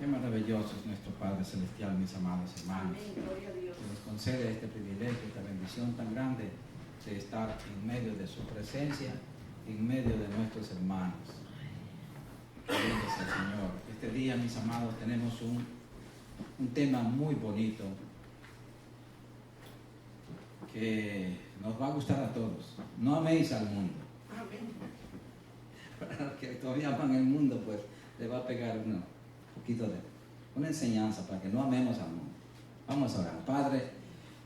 Qué maravilloso es nuestro Padre Celestial, mis amados hermanos. Amén, gloria a Dios. Que nos concede este privilegio, esta bendición tan grande de estar en medio de su presencia, en medio de nuestros hermanos. Que lindo es el Señor. Este día, mis amados, tenemos un tema muy bonito que nos va a gustar a todos. No améis al mundo. Amén. Para los que todavía aman el mundo, pues le va a pegar un poquito de una enseñanza para que no amemos al mundo. Vamos a orar. Padre,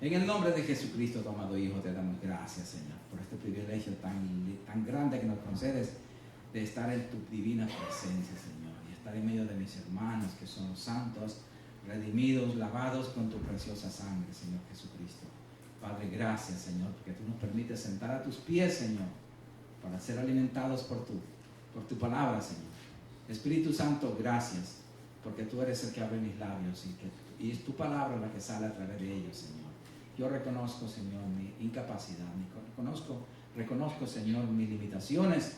en el nombre de Jesucristo, tu amado Hijo, te damos gracias, Señor, por este privilegio tan grande que nos concedes de estar en tu divina presencia, Señor, y estar en medio de mis hermanos que son santos, redimidos, lavados con tu preciosa sangre, Señor Jesucristo. Padre, gracias, Señor, porque tú nos permites sentar a tus pies, Señor, para ser alimentados por tu palabra, Señor. Espíritu Santo, gracias, porque tú eres el que abre mis labios y es tu palabra la que sale a través de ellos, Señor. Yo reconozco, Señor, mi incapacidad, reconozco, Señor, mis limitaciones,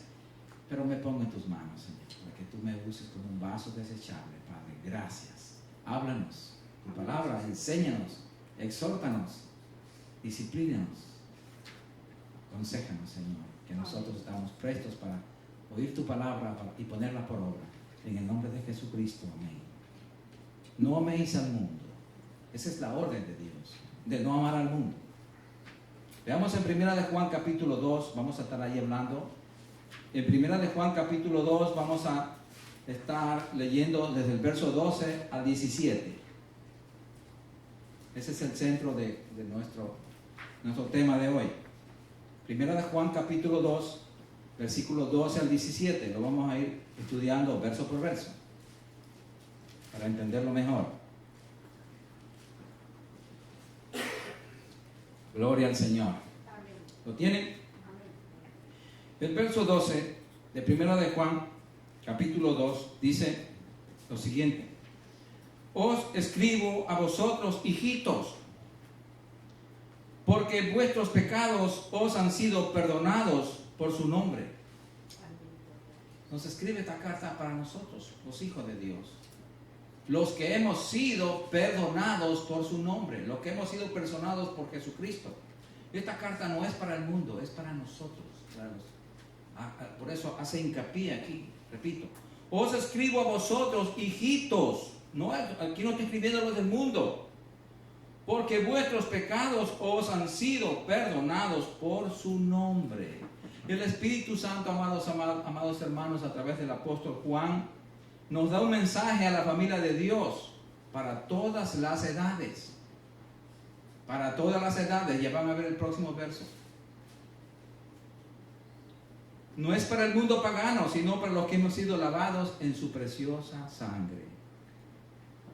pero me pongo en tus manos, Señor, para que tú me uses como un vaso desechable, Padre. Gracias. Háblanos tu palabra, enséñanos, exhórtanos, disciplínanos, aconséjanos, Señor, que nosotros estamos prestos para oír tu palabra y ponerla por obra. En el nombre de Jesucristo, amén. No améis al mundo. Esa es la orden de Dios, de no amar al mundo. Veamos en 1 de Juan capítulo 2, vamos a estar ahí hablando. En 1 de Juan capítulo 2 vamos a estar leyendo desde el verso 12 al 17. Ese es el centro de nuestro tema de hoy. 1 de Juan capítulo 2, versículos 12 al 17. Lo vamos a ir estudiando verso por verso para entenderlo mejor. Gloria al Señor. Amén. ¿Lo tienen? Amén. El verso 12 de 1 de Juan capítulo 2 dice lo siguiente: os escribo a vosotros, hijitos, porque vuestros pecados os han sido perdonados por su nombre. Nos escribe esta carta para nosotros, los hijos de Dios, los que hemos sido perdonados por su nombre, los que hemos sido perdonados por Jesucristo. Esta carta no es para el mundo, es para nosotros. Por eso hace hincapié aquí, repito, os escribo a vosotros, hijitos. No, aquí no estoy escribiendo a los del mundo, porque vuestros pecados os han sido perdonados por su nombre. El Espíritu Santo, amados hermanos, a través del apóstol Juan, nos da un mensaje a la familia de Dios para todas las edades. Para todas las edades. Ya van a ver el próximo verso. No es para el mundo pagano, sino para los que hemos sido lavados en su preciosa sangre,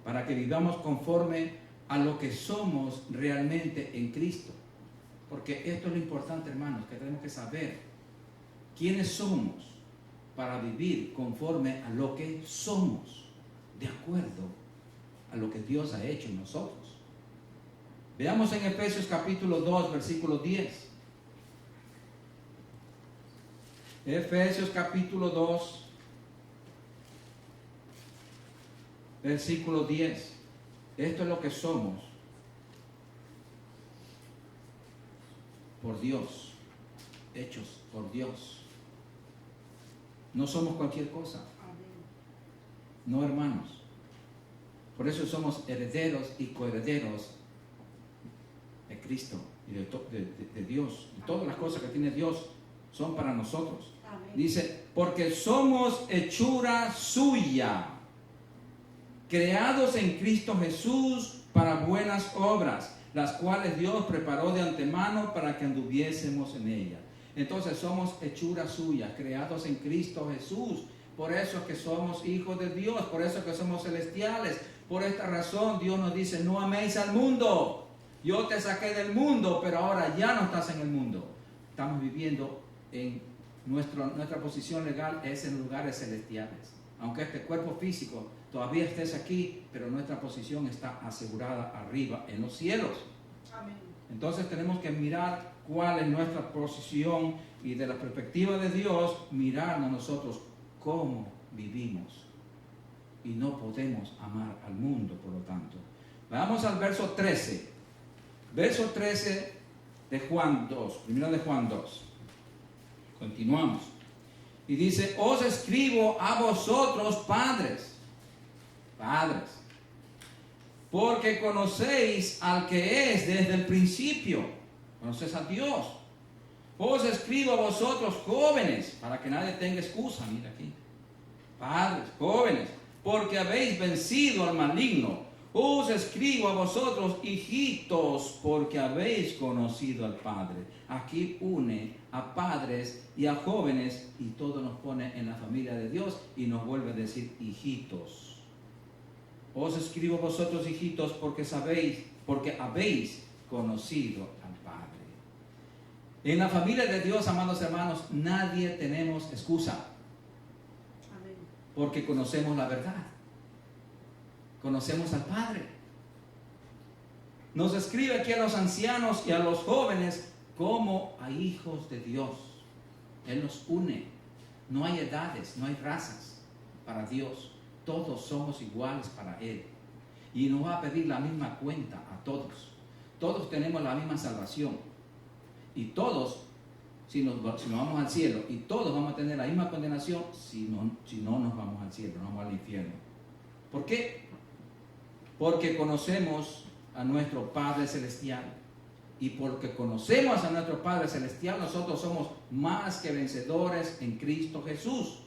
para que vivamos conforme a lo que somos realmente en Cristo. Porque esto es lo importante, hermanos, que tenemos que saber quiénes somos para vivir conforme a lo que somos, de acuerdo a lo que Dios ha hecho en nosotros. Veamos en Efesios capítulo 2, versículo 10. Efesios capítulo 2, versículo 10. Esto es lo que somos por Dios, hechos por Dios. No somos cualquier cosa. No, hermanos. Por eso somos herederos y coherederos de Cristo y de Dios. Y todas las cosas que tiene Dios son para nosotros. Amén. Dice, porque somos hechura suya, creados en Cristo Jesús para buenas obras, las cuales Dios preparó de antemano para que anduviésemos en ellas. Entonces somos hechura suya, creados en Cristo Jesús. Por eso es que somos hijos de Dios, por eso es que somos celestiales. Por esta razón Dios nos dice, no améis al mundo. Yo te saqué del mundo, pero ahora ya no estás en el mundo. Estamos viviendo en nuestra posición legal es en lugares celestiales. Aunque este cuerpo físico todavía estés aquí, pero nuestra posición está asegurada arriba en los cielos. Amén. Entonces tenemos que mirar cuál es nuestra posición y de la perspectiva de Dios, mirarnos nosotros cómo vivimos. y no podemos amar al mundo, por lo tanto. Vamos al verso 13. Verso 13 de Juan 2, primero de Juan 2. Continuamos. Y dice, os escribo a vosotros, padres, porque conocéis al que es desde el principio. Conoces a Dios. Os escribo a vosotros, jóvenes, para que nadie tenga excusa. Mira aquí. Padres, jóvenes, porque habéis vencido al maligno. Os escribo a vosotros, hijitos, porque habéis conocido al Padre. Aquí une a padres y a jóvenes y todo nos pone en la familia de Dios y nos vuelve a decir hijitos. Os escribo a vosotros, hijitos, porque habéis conocido al Padre. En la familia de Dios, amados hermanos, nadie tenemos excusa. Amén. Porque conocemos la verdad. Conocemos al Padre. Nos escribe aquí a los ancianos y a los jóvenes como a hijos de Dios. Él nos une. No hay edades, no hay razas para Dios. Todos somos iguales para Él. Y nos va a pedir la misma cuenta a todos. Todos tenemos la misma salvación. Y todos, si nos vamos al cielo, y todos vamos a tener la misma condenación si no nos vamos al cielo, nos vamos al infierno. ¿Por qué? Porque conocemos a nuestro Padre Celestial. Y porque conocemos a nuestro Padre Celestial, nosotros somos más que vencedores en Cristo Jesús.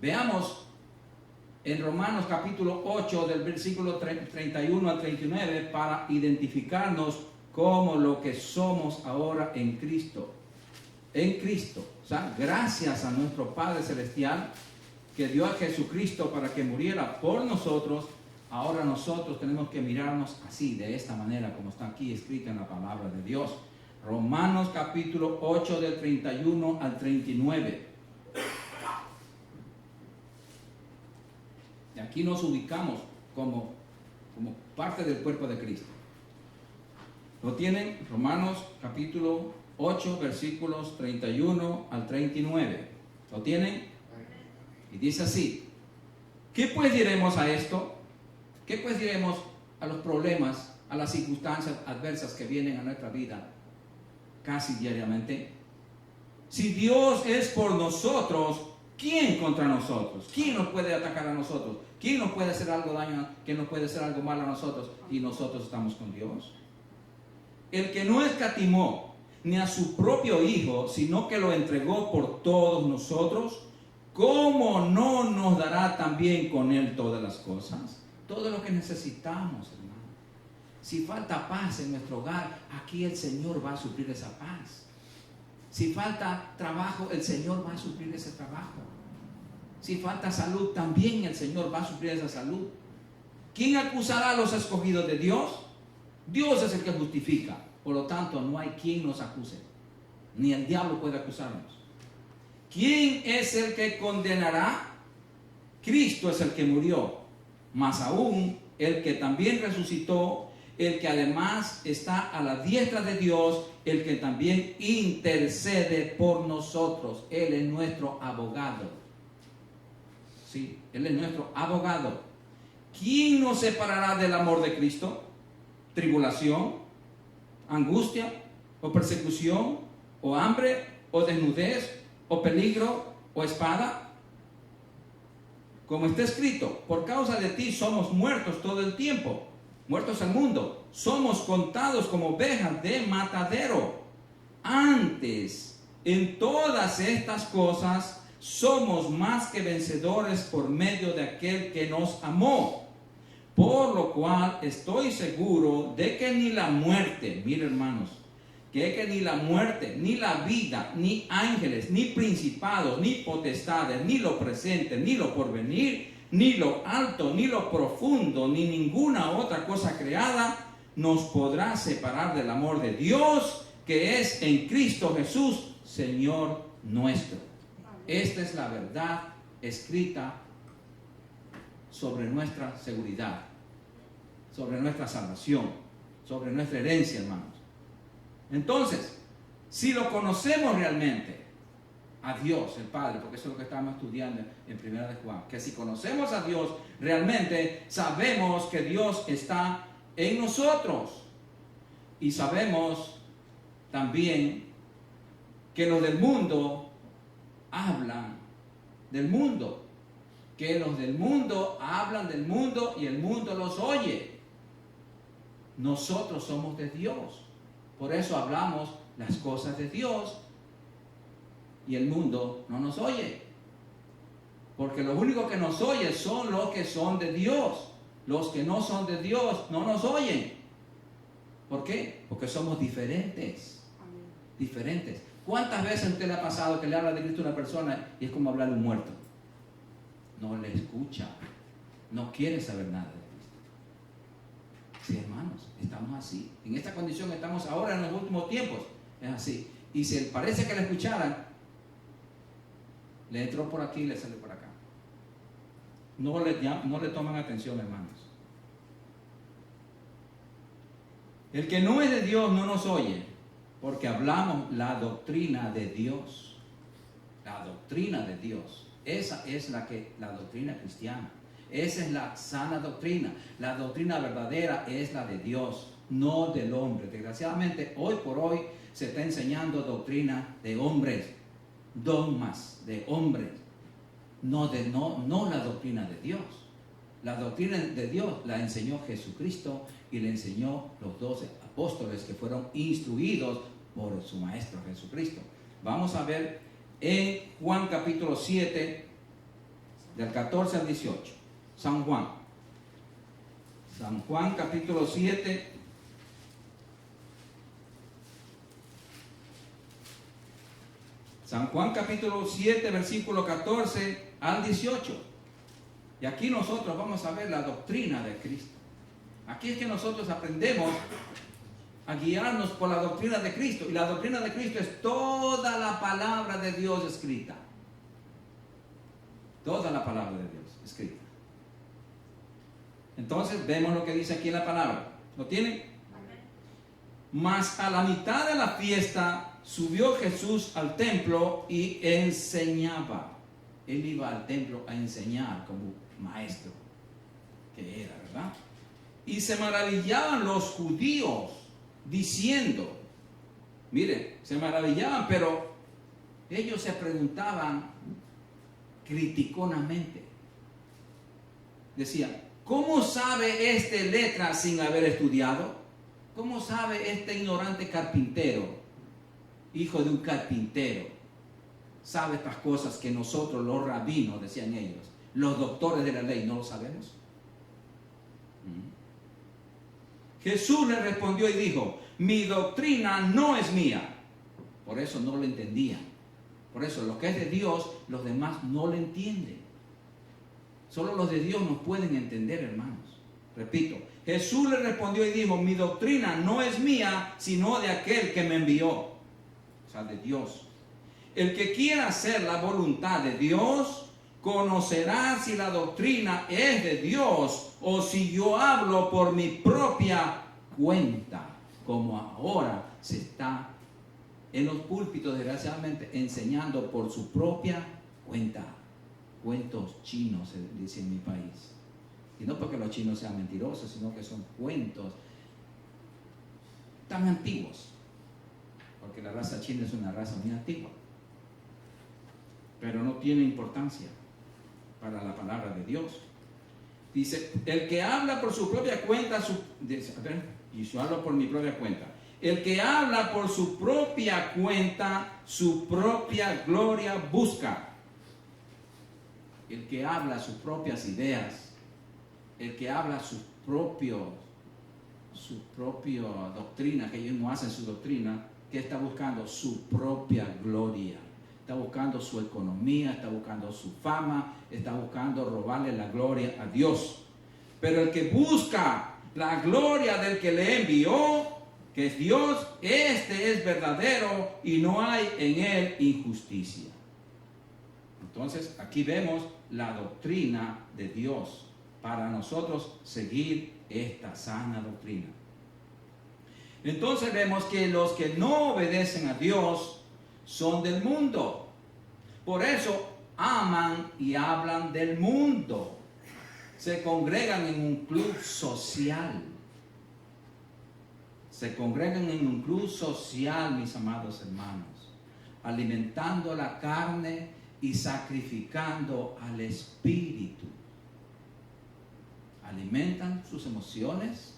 Veamos en Romanos capítulo 8 del versículo 31 al 39 para identificarnos como lo que somos ahora en Cristo. En Cristo. O sea, gracias a nuestro Padre Celestial que dio a Jesucristo para que muriera por nosotros. Ahora nosotros tenemos que mirarnos así, de esta manera, como está aquí escrito en la palabra de Dios. Romanos capítulo 8 del 31 al 39. Y aquí nos ubicamos como parte del cuerpo de Cristo. ¿Lo tienen? Romanos capítulo 8 versículos 31 al 39. ¿Lo tienen? Y dice así. ¿Qué pues diremos a esto? ¿Qué pues diremos a los problemas, a las circunstancias adversas que vienen a nuestra vida casi diariamente? Si Dios es por nosotros, ¿quién contra nosotros? ¿Quién nos puede atacar a nosotros? ¿Quién nos puede hacer algo daño? ¿Quién nos puede hacer algo malo a nosotros? Y nosotros estamos con Dios. El que no escatimó ni a su propio Hijo, sino que lo entregó por todos nosotros, ¿cómo no nos dará también con Él todas las cosas? Todo lo que necesitamos, hermano. Si falta paz en nuestro hogar, aquí el Señor va a suplir esa paz. Si falta trabajo, el Señor va a suplir ese trabajo. Si falta salud, también el Señor va a suplir esa salud. ¿Quién acusará a los escogidos de Dios? Dios es el que justifica. Por lo tanto, no hay quien nos acuse. Ni el diablo puede acusarnos. ¿Quién es el que condenará? Cristo es el que murió. Más aún, el que también resucitó, el que además está a la diestra de Dios, el que también intercede por nosotros. Él es nuestro abogado. Sí, Él es nuestro abogado. ¿Quién nos separará del amor de Cristo? ¿Tribulación? ¿Angustia? ¿O persecución? ¿O hambre? ¿O desnudez? ¿O peligro? ¿O espada? Como está escrito, por causa de ti somos muertos todo el tiempo, muertos al mundo, somos contados como ovejas de matadero. Antes, en todas estas cosas, somos más que vencedores por medio de aquel que nos amó. Por lo cual estoy seguro de que ni la muerte, miren hermanos, que ni la muerte, ni la vida, ni ángeles, ni principados, ni potestades, ni lo presente, ni lo porvenir, ni lo alto, ni lo profundo, ni ninguna otra cosa creada nos podrá separar del amor de Dios que es en Cristo Jesús, Señor nuestro. Esta es la verdad escrita sobre nuestra seguridad, sobre nuestra salvación, sobre nuestra herencia, hermanos. Entonces, si lo conocemos realmente, a Dios, el Padre, porque eso es lo que estamos estudiando en 1 de Juan, que si conocemos a Dios, realmente sabemos que Dios está en nosotros. Y sabemos también que los del mundo hablan del mundo, que los del mundo hablan del mundo y el mundo los oye. Nosotros somos de Dios, por eso hablamos las cosas de Dios y el mundo no nos oye, porque los únicos que nos oyen son los que son de Dios. Los que no son de Dios no nos oyen. ¿Por qué? Porque somos diferentes. Amén. Diferentes. ¿Cuántas veces a usted le ha pasado que le habla de Cristo a una persona y es como hablarle a un muerto? No le escucha, no quiere saber nada de Cristo. Sí, hermanos, estamos así. En esta condición estamos ahora en los últimos tiempos. Es así. Y si parece que le escucharan, le entró por aquí y le sale por acá. No le toman atención, hermanos. El que no es de Dios no nos oye, porque hablamos la doctrina de Dios. La doctrina de Dios. Esa es la doctrina cristiana. Esa es la sana doctrina. La doctrina verdadera es la de Dios, no del hombre. Desgraciadamente, hoy por hoy se está enseñando doctrina de hombres, dogmas de hombres, no la doctrina de Dios. La doctrina de Dios la enseñó Jesucristo y la enseñó los 12 apóstoles que fueron instruidos por su Maestro Jesucristo. Vamos a ver en Juan capítulo 7, del 14 al 18. San Juan. San Juan capítulo 7. San Juan capítulo 7, versículo 14 al 18. Y aquí nosotros vamos a ver la doctrina de Cristo. Aquí es que nosotros aprendemos a guiarnos por la doctrina de Cristo. Y la doctrina de Cristo es toda la palabra de Dios escrita. Toda la palabra de Dios escrita. Entonces vemos lo que dice aquí en la palabra. ¿Lo tienen? Mas a la mitad de la fiesta subió Jesús al templo y enseñaba. Él iba al templo a enseñar como maestro que era, ¿verdad? Y se maravillaban los judíos diciendo, miren, se maravillaban, pero ellos se preguntaban criticonamente. Decían, ¿cómo sabe este letra sin haber estudiado? ¿Cómo sabe este ignorante carpintero, hijo de un carpintero, sabe estas cosas que nosotros los rabinos, decían ellos, los doctores de la ley, no lo sabemos? Jesús le respondió y dijo, mi doctrina no es mía. Por eso no lo entendían. Por eso lo que es de Dios, los demás no lo entienden. Solo los de Dios nos pueden entender, hermanos. Repito, Jesús le respondió y dijo, mi doctrina no es mía, sino de aquel que me envió. O sea, de Dios. El que quiera hacer la voluntad de Dios, conocerá si la doctrina es de Dios o si yo hablo por mi propia cuenta, como ahora se está en los púlpitos, desgraciadamente, enseñando por su propia cuenta. Cuentos chinos, se dice en mi país. Y no porque los chinos sean mentirosos, sino que son cuentos tan antiguos. Porque la raza china es una raza muy antigua. Pero no tiene importancia para la palabra de Dios. Dice, el que habla por su propia cuenta, y yo hablo por mi propia cuenta. El que habla por su propia cuenta, su propia gloria busca. El que habla sus propias ideas, el que habla su propia doctrina, que ellos no hacen su doctrina, que está buscando su propia gloria. Está buscando su economía, está buscando su fama, está buscando robarle la gloria a Dios. Pero el que busca la gloria del que le envió, que es Dios, este es verdadero y no hay en él injusticia. Entonces, aquí vemos la doctrina de Dios para nosotros seguir esta sana doctrina. Entonces vemos que los que no obedecen a Dios son del mundo. Por eso aman y hablan del mundo. Se congregan en un club social. Se congregan en un club social, mis amados hermanos, alimentando la carne y sacrificando al espíritu. Alimentan sus emociones,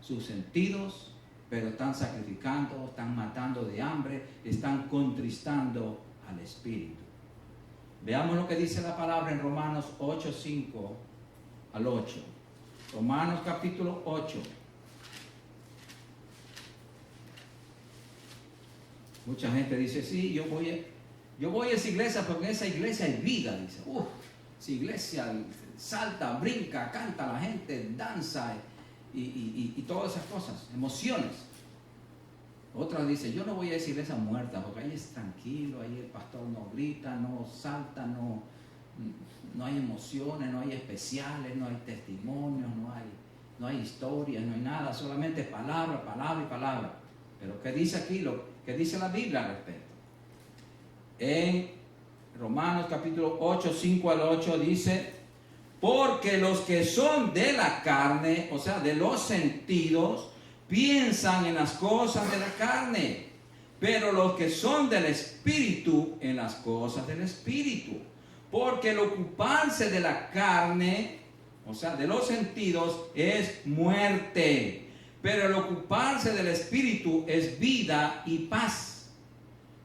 sus sentidos, pero están sacrificando, están matando de hambre, están contristando al espíritu. Veamos lo que dice la palabra en Romanos 8, 5 al 8. Romanos capítulo 8. Mucha gente dice, sí, yo voy a esa iglesia porque en esa iglesia hay vida. Dice, esa iglesia salta, brinca, canta, la gente danza y todas esas cosas, emociones. Otra dice, yo no voy a esa iglesia muerta porque ahí es tranquilo, ahí el pastor no grita, no salta, no hay emociones, no hay especiales, no hay testimonios, no hay historias, no hay nada, solamente palabra, palabra y palabra. Pero ¿qué dice aquí? ¿Qué dice la Biblia al respecto? En Romanos capítulo 8, 5 al 8 dice, porque los que son de la carne, o sea, de los sentidos, piensan en las cosas de la carne, pero los que son del espíritu, en las cosas del espíritu. Porque el ocuparse de la carne, o sea, de los sentidos, es muerte. Pero el ocuparse del espíritu es vida y paz.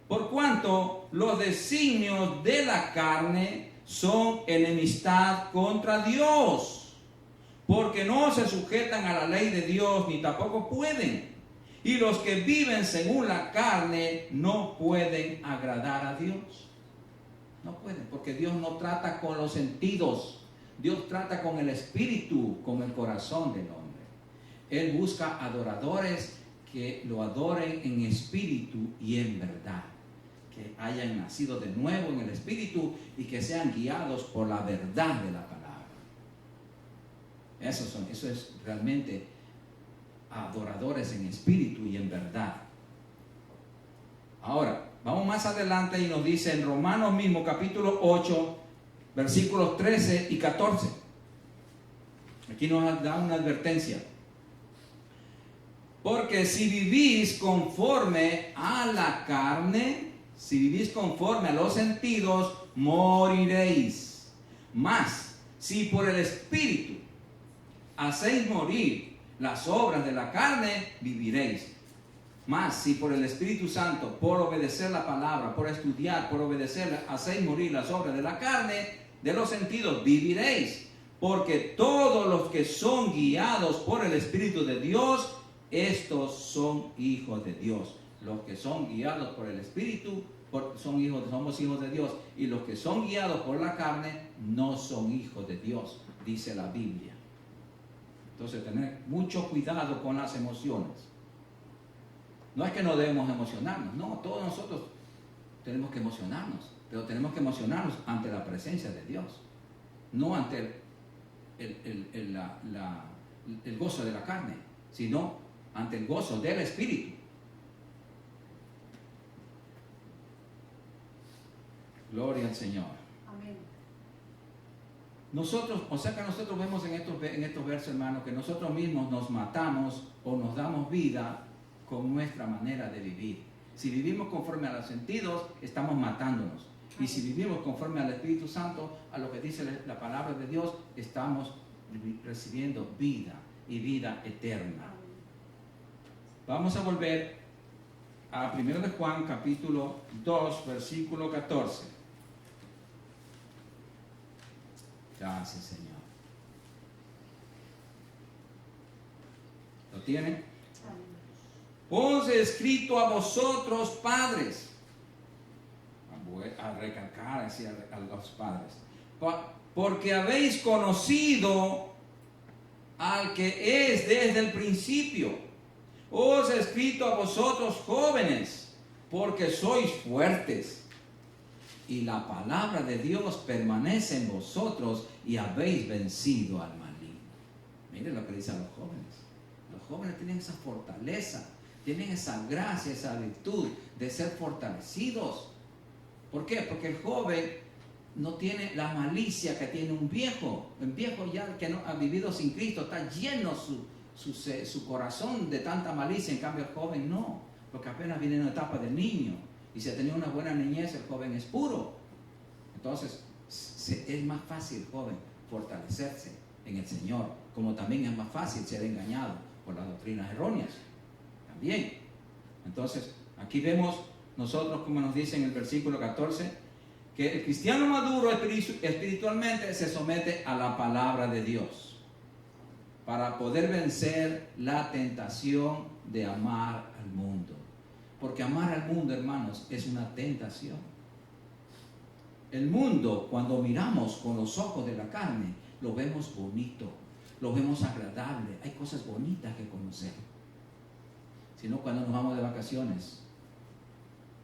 Por cuanto los designios de la carne son enemistad contra Dios, porque no se sujetan a la ley de Dios ni tampoco pueden. Y los que viven según la carne no pueden agradar a Dios. No pueden, porque Dios no trata con los sentidos. Dios trata con el espíritu, con el corazón del hombre. Él busca adoradores que lo adoren en espíritu y en verdad, que hayan nacido de nuevo en el espíritu y que sean guiados por la verdad de la palabra. Eso es realmente adoradores en espíritu y en verdad. Ahora, vamos más adelante y nos dice en Romanos mismo capítulo 8, versículos 13 y 14. Aquí nos da una advertencia. Porque si vivís conforme a la carne, si vivís conforme a los sentidos, moriréis. Mas, si por el Espíritu hacéis morir las obras de la carne, viviréis. Mas, si por el Espíritu Santo, por obedecer la palabra, por estudiar, por obedecer, hacéis morir las obras de la carne, de los sentidos, viviréis. Porque todos los que son guiados por el Espíritu de Dios, estos son hijos de Dios. Los que son guiados por el Espíritu somos hijos de Dios. Y los que son guiados por la carne no son hijos de Dios, dice la Biblia. Entonces, tener mucho cuidado con las emociones. No es que no debemos emocionarnos, no, todos nosotros tenemos que emocionarnos, pero tenemos que emocionarnos ante la presencia de Dios, no ante el gozo de la carne, sino ante el gozo del Espíritu. Gloria al Señor. Amén. Nosotros vemos en estos versos, hermanos, que nosotros mismos nos matamos o nos damos vida con nuestra manera de vivir. Si vivimos conforme a los sentidos, estamos matándonos. Y si vivimos conforme al Espíritu Santo, a lo que dice la palabra de Dios, estamos recibiendo vida y vida eterna. Vamos a volver a 1 de Juan, capítulo 2, versículo 14. Gracias, Señor. ¿Lo tienen? Os he escrito a vosotros, padres. A recalcar así a los padres. Porque habéis conocido al que es desde el principio. Os he escrito a vosotros, jóvenes, porque sois fuertes. Y la palabra de Dios permanece en vosotros y habéis vencido al maligno. Miren lo que dicen los jóvenes. Los jóvenes tienen esa fortaleza, tienen esa gracia, esa virtud de ser fortalecidos. ¿Por qué? Porque el joven no tiene la malicia que tiene un viejo. El viejo ya que no ha vivido sin Cristo, está lleno su corazón de tanta malicia. En cambio el joven no, porque apenas viene en una etapa de niño. Y si ha tenido una buena niñez, el joven es puro. Entonces es más fácil, joven, fortalecerse en el Señor, como también es más fácil ser engañado por las doctrinas erróneas. También. Entonces, aquí vemos nosotros, como nos dice en el versículo 14, que el cristiano maduro espiritualmente se somete a la palabra de Dios para poder vencer la tentación de amar al mundo. Porque amar al mundo, hermanos, es una tentación. El mundo, cuando miramos con los ojos de la carne, lo vemos bonito, lo vemos agradable. Hay cosas bonitas que conocer. Sino cuando nos vamos de vacaciones,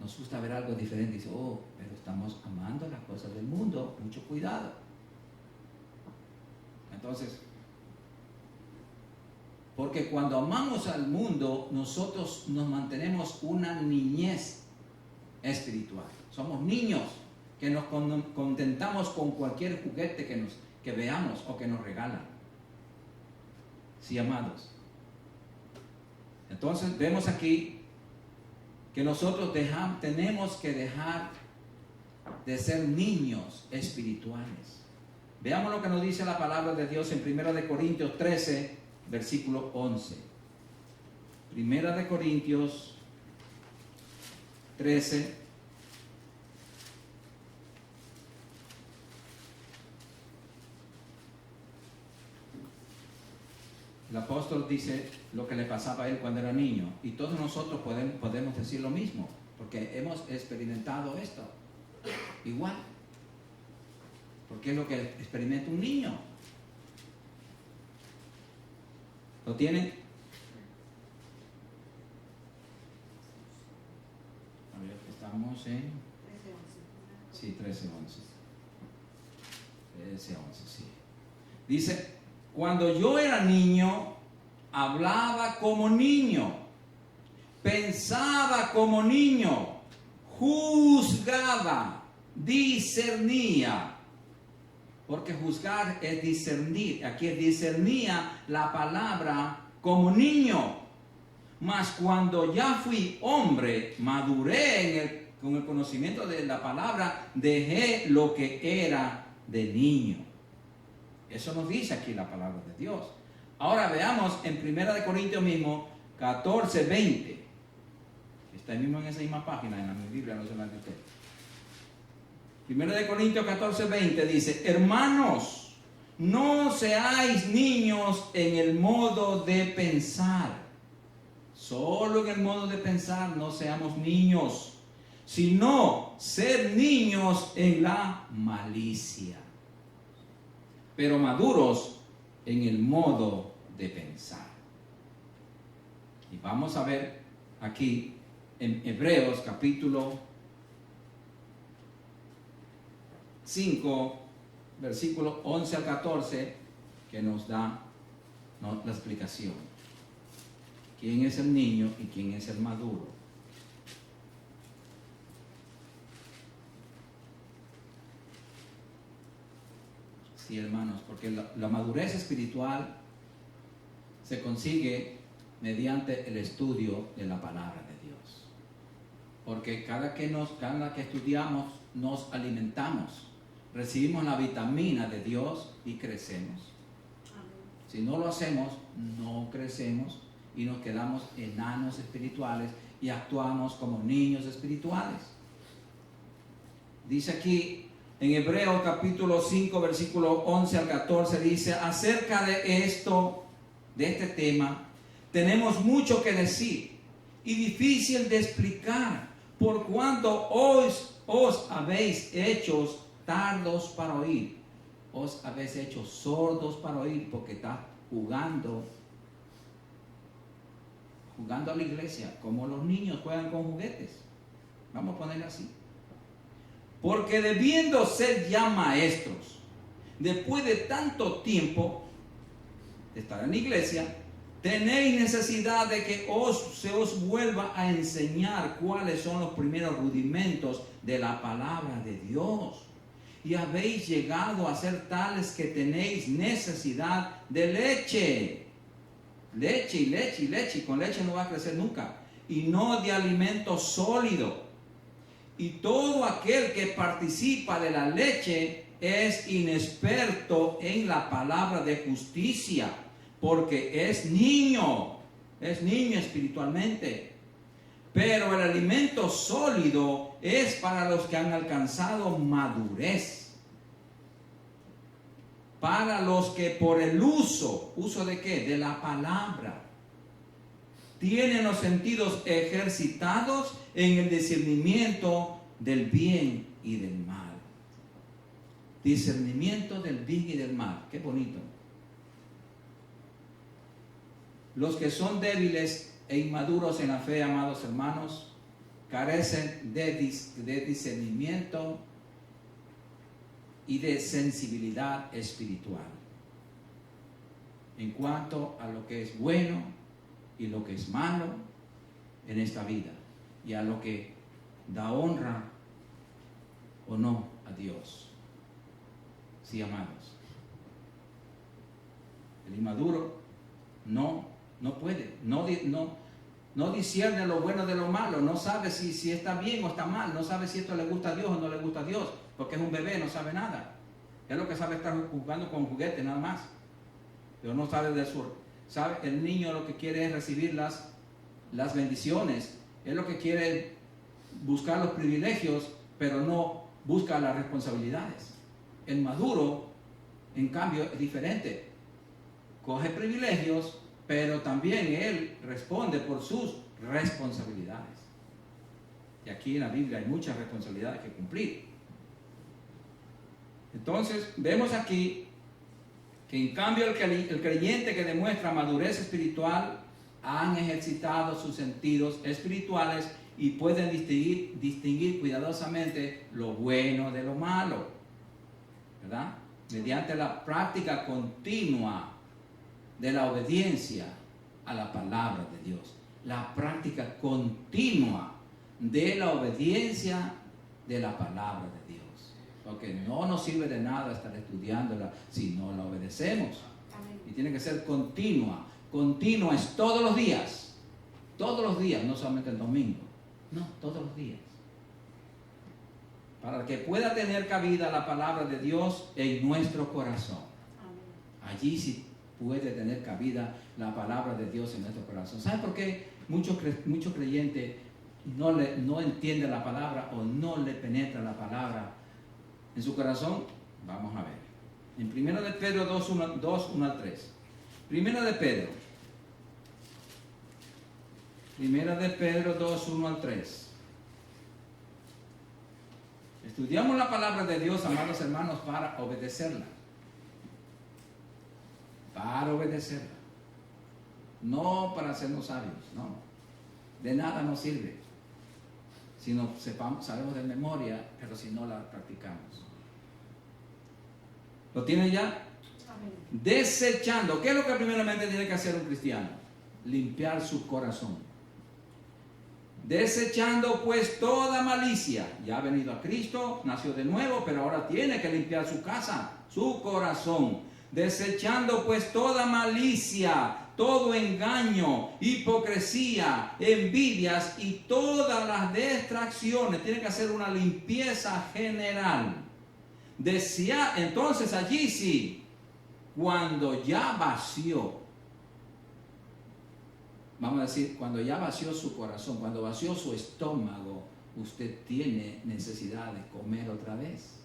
nos gusta ver algo diferente y dice, oh, pero estamos amando las cosas del mundo, mucho cuidado. Entonces, porque cuando amamos al mundo, nosotros nos mantenemos una niñez espiritual. Somos niños que nos contentamos con cualquier juguete que veamos o que nos regalan. Sí, amados. Entonces vemos aquí que nosotros tenemos que dejar de ser niños espirituales. Veamos lo que nos dice la palabra de Dios en 1 Corintios 13, versículo 11. 1 Corintios 13, el apóstol dice lo que le pasaba a él cuando era niño, y todos nosotros podemos decir lo mismo, porque hemos experimentado esto igual, porque es lo que experimenta un niño. ¿Lo tienen? A ver, estamos en 13:11. sí, 13:11. 13:11, sí. Dice, cuando yo era niño, hablaba como niño, pensaba como niño, juzgaba, discernía. Porque juzgar es discernir. Aquí discernía la palabra como niño. Mas cuando ya fui hombre, maduré con el conocimiento de la palabra, dejé lo que era de niño. Eso nos dice aquí la palabra de Dios. Ahora veamos en 1 Corintios mismo, 14:20. Está mismo en esa misma página, en la Biblia, no se la quité. 1 Corintios 14:20 dice, hermanos, no seáis niños en el modo de pensar. Solo en el modo de pensar no seamos niños, sino ser niños en la malicia, pero maduros en el modo de pensar. Y vamos a ver aquí en Hebreos capítulo 5, versículo 11 al 14, que nos da la explicación. ¿Quién es el niño y quién es el maduro? Sí, hermanos, porque la madurez espiritual se consigue mediante el estudio de la palabra de Dios. Porque cada que estudiamos, nos alimentamos, recibimos la vitamina de Dios y crecemos. Amén. Si no lo hacemos, no crecemos y nos quedamos enanos espirituales y actuamos como niños espirituales. Dice aquí en Hebreos capítulo 5, versículo 11 al 14, dice, acerca de este tema, tenemos mucho que decir y difícil de explicar, por cuanto os habéis hecho tardos para oír, os habéis hecho sordos para oír, porque está jugando a la iglesia, como los niños juegan con juguetes. Vamos a ponerlo así. Porque debiendo ser ya maestros, después de tanto tiempo de estar en la iglesia, Tenéis necesidad de que se os vuelva a enseñar cuáles son los primeros rudimentos de la palabra de Dios. Y habéis llegado a ser tales que tenéis necesidad de leche. Leche y leche y leche. Y con leche no va a crecer nunca. Y no de alimento sólido. Y todo aquel que participa de la leche es inexperto en la palabra de justicia, porque es niño espiritualmente. Pero el alimento sólido es para los que han alcanzado madurez, para los que por el ¿uso de qué? De la palabra, tienen los sentidos ejercitados en el discernimiento del bien y del mal. Discernimiento del bien y del mal. Qué bonito. Los que son débiles e inmaduros en la fe, amados hermanos, carecen de discernimiento y de sensibilidad espiritual en cuanto a lo que es bueno y lo que es malo en esta vida, y a lo que da honra o no a Dios. Sí, amados. El inmaduro no puede, no discierne lo bueno de lo malo, no sabe si está bien o está mal, no sabe si esto le gusta a Dios o no le gusta a Dios, porque es un bebé, no sabe nada. Es lo que sabe estar jugando con juguetes nada más, pero no sabe de su... ¿Sabe? El niño lo que quiere es recibir las bendiciones, es lo que quiere buscar los privilegios, pero no busca las responsabilidades. El maduro, en cambio, es diferente. Coge privilegios, pero también él responde por sus responsabilidades. Y aquí en la Biblia hay muchas responsabilidades que cumplir. Entonces, vemos aquí que en cambio el creyente que demuestra madurez espiritual han ejercitado sus sentidos espirituales y pueden distinguir cuidadosamente lo bueno de lo malo, ¿verdad? Mediante la práctica continua de la obediencia a la palabra de Dios. La práctica continua de la obediencia de la palabra de Dios. Porque no nos sirve de nada estar estudiándola si no la obedecemos. Amén. Y tiene que ser continua. Continua es todos los días. Todos los días, no solamente el domingo. No, todos los días. Para que pueda tener cabida la palabra de Dios en nuestro corazón. Amén. Allí sí puede tener cabida la palabra de Dios en nuestro corazón. ¿Sabe por qué muchos creyentes no entienden la palabra o no le penetra la palabra en su corazón? Vamos a ver. En 1 de Pedro 2, 1 al 3. 1 de Pedro. 1 de Pedro 2, 1 al 3. Estudiamos la palabra de Dios, amados hermanos, para obedecerla. Para obedecerla. No para hacernos sabios, no. De nada nos sirve. Si no sabemos de memoria, pero si no la practicamos. ¿Lo tienen ya? Amén. Desechando. ¿Qué es lo que primeramente tiene que hacer un cristiano? Limpiar su corazón. Desechando pues toda malicia. Ya ha venido a Cristo, nació de nuevo, pero ahora tiene que limpiar su casa, su corazón. Desechando pues toda malicia, todo engaño, hipocresía, envidias y todas las distracciones. Tiene que hacer una limpieza general. Entonces allí sí, cuando ya vació, vamos a decir, cuando ya vació su corazón, cuando vació su estómago, usted tiene necesidad de comer otra vez.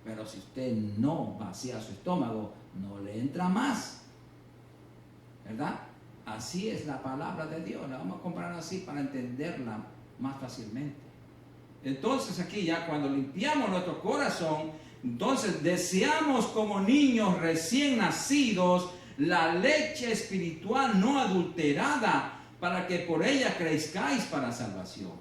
Pero si usted no vacía su estómago, no le entra más. ¿Verdad? Así es la palabra de Dios. La vamos a comparar así para entenderla más fácilmente. Entonces aquí ya cuando limpiamos nuestro corazón, entonces deseamos como niños recién nacidos la leche espiritual no adulterada, para que por ella crezcáis para salvación.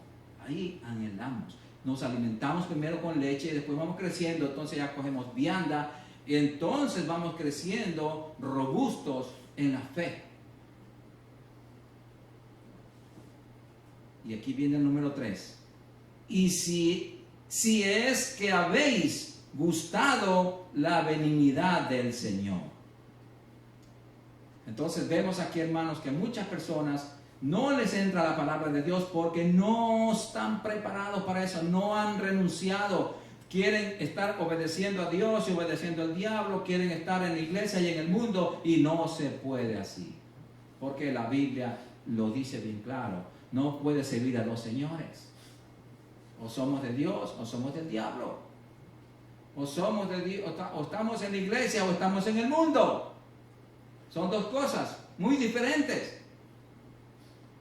Ahí anhelamos. Nos alimentamos primero con leche y después vamos creciendo, entonces ya cogemos vianda y entonces vamos creciendo robustos en la fe. Y aquí viene el número 3. Y si es que habéis gustado la benignidad del Señor. Entonces vemos aquí, hermanos, que muchas personas no les entra la palabra de Dios porque no están preparados para eso, no han renunciado. Quieren estar obedeciendo a Dios y obedeciendo al diablo, quieren estar en la iglesia y en el mundo, y no se puede así. Porque la Biblia lo dice bien claro, no puede servir a dos señores. O somos de Dios o somos del diablo. O somos de Dios, o estamos en la iglesia o estamos en el mundo. Son dos cosas muy diferentes.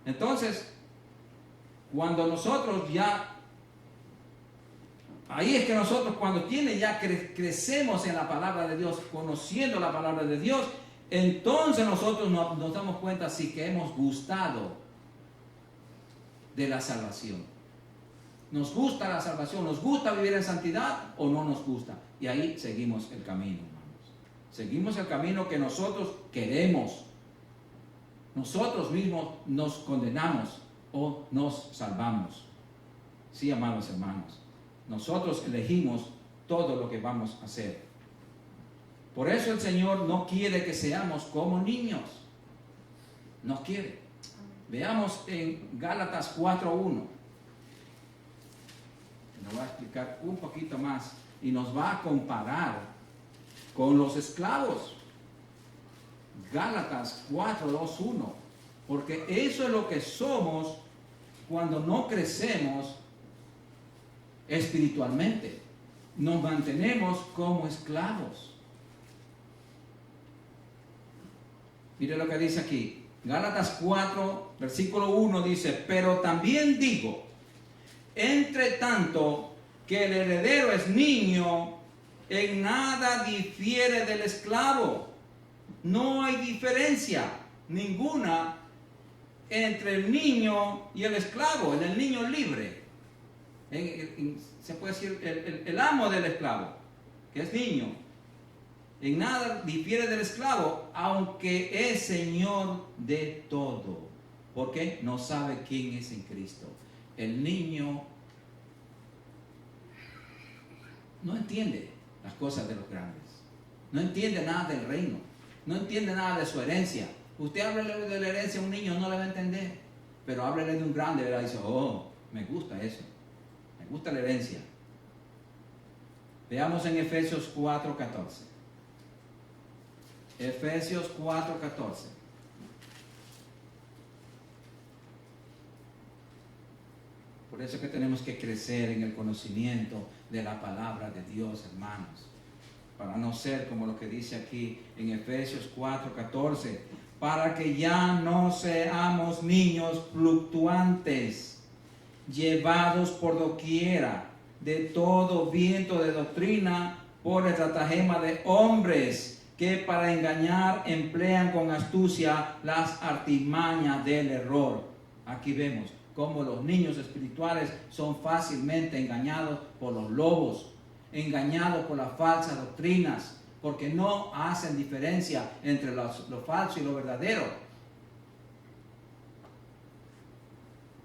Entonces, cuando nosotros ya, ahí es que nosotros cuando crecemos en la palabra de Dios, conociendo la palabra de Dios, entonces nosotros nos damos cuenta si que hemos gustado de la salvación. ¿Nos gusta la salvación? ¿Nos gusta vivir en santidad o no nos gusta? Y ahí seguimos el camino, hermanos. Seguimos el camino que nosotros queremos. Nosotros mismos nos condenamos o nos salvamos. Sí, amados hermanos. Nosotros elegimos todo lo que vamos a hacer. Por eso el Señor no quiere que seamos como niños. No quiere. Veamos en Gálatas 4:1. Nos va a explicar un poquito más y nos va a comparar con los esclavos. Gálatas 4:2-1. Porque eso es lo que somos cuando no crecemos espiritualmente. Nos mantenemos como esclavos. Mire lo que dice aquí. Gálatas 4, versículo 1 dice: pero también digo, entre tanto que el heredero es niño, en nada difiere del esclavo. No hay diferencia ninguna entre el niño y el esclavo, en el niño libre. Se puede decir el amo del esclavo, que es niño. En nada difiere del esclavo, aunque es señor de todo. Porque no sabe quién es en Cristo. El niño no entiende las cosas de los grandes. No entiende nada del reino. No entiende nada de su herencia. Usted háblele de la herencia a un niño, no le va a entender. Pero háblele de un grande, y dice: oh, me gusta eso. Me gusta la herencia. Veamos en Efesios 4:14. Efesios 4:14. Por eso es que tenemos que crecer en el conocimiento de la palabra de Dios, hermanos. Para no ser como lo que dice aquí en Efesios 4:14. Para que ya no seamos niños fluctuantes, llevados por doquiera de todo viento de doctrina, por el estratagema de hombres que para engañar emplean con astucia las artimañas del error. Aquí vemos cómo los niños espirituales son fácilmente engañados por los lobos, engañados por las falsas doctrinas, porque no hacen diferencia entre lo falso y lo verdadero.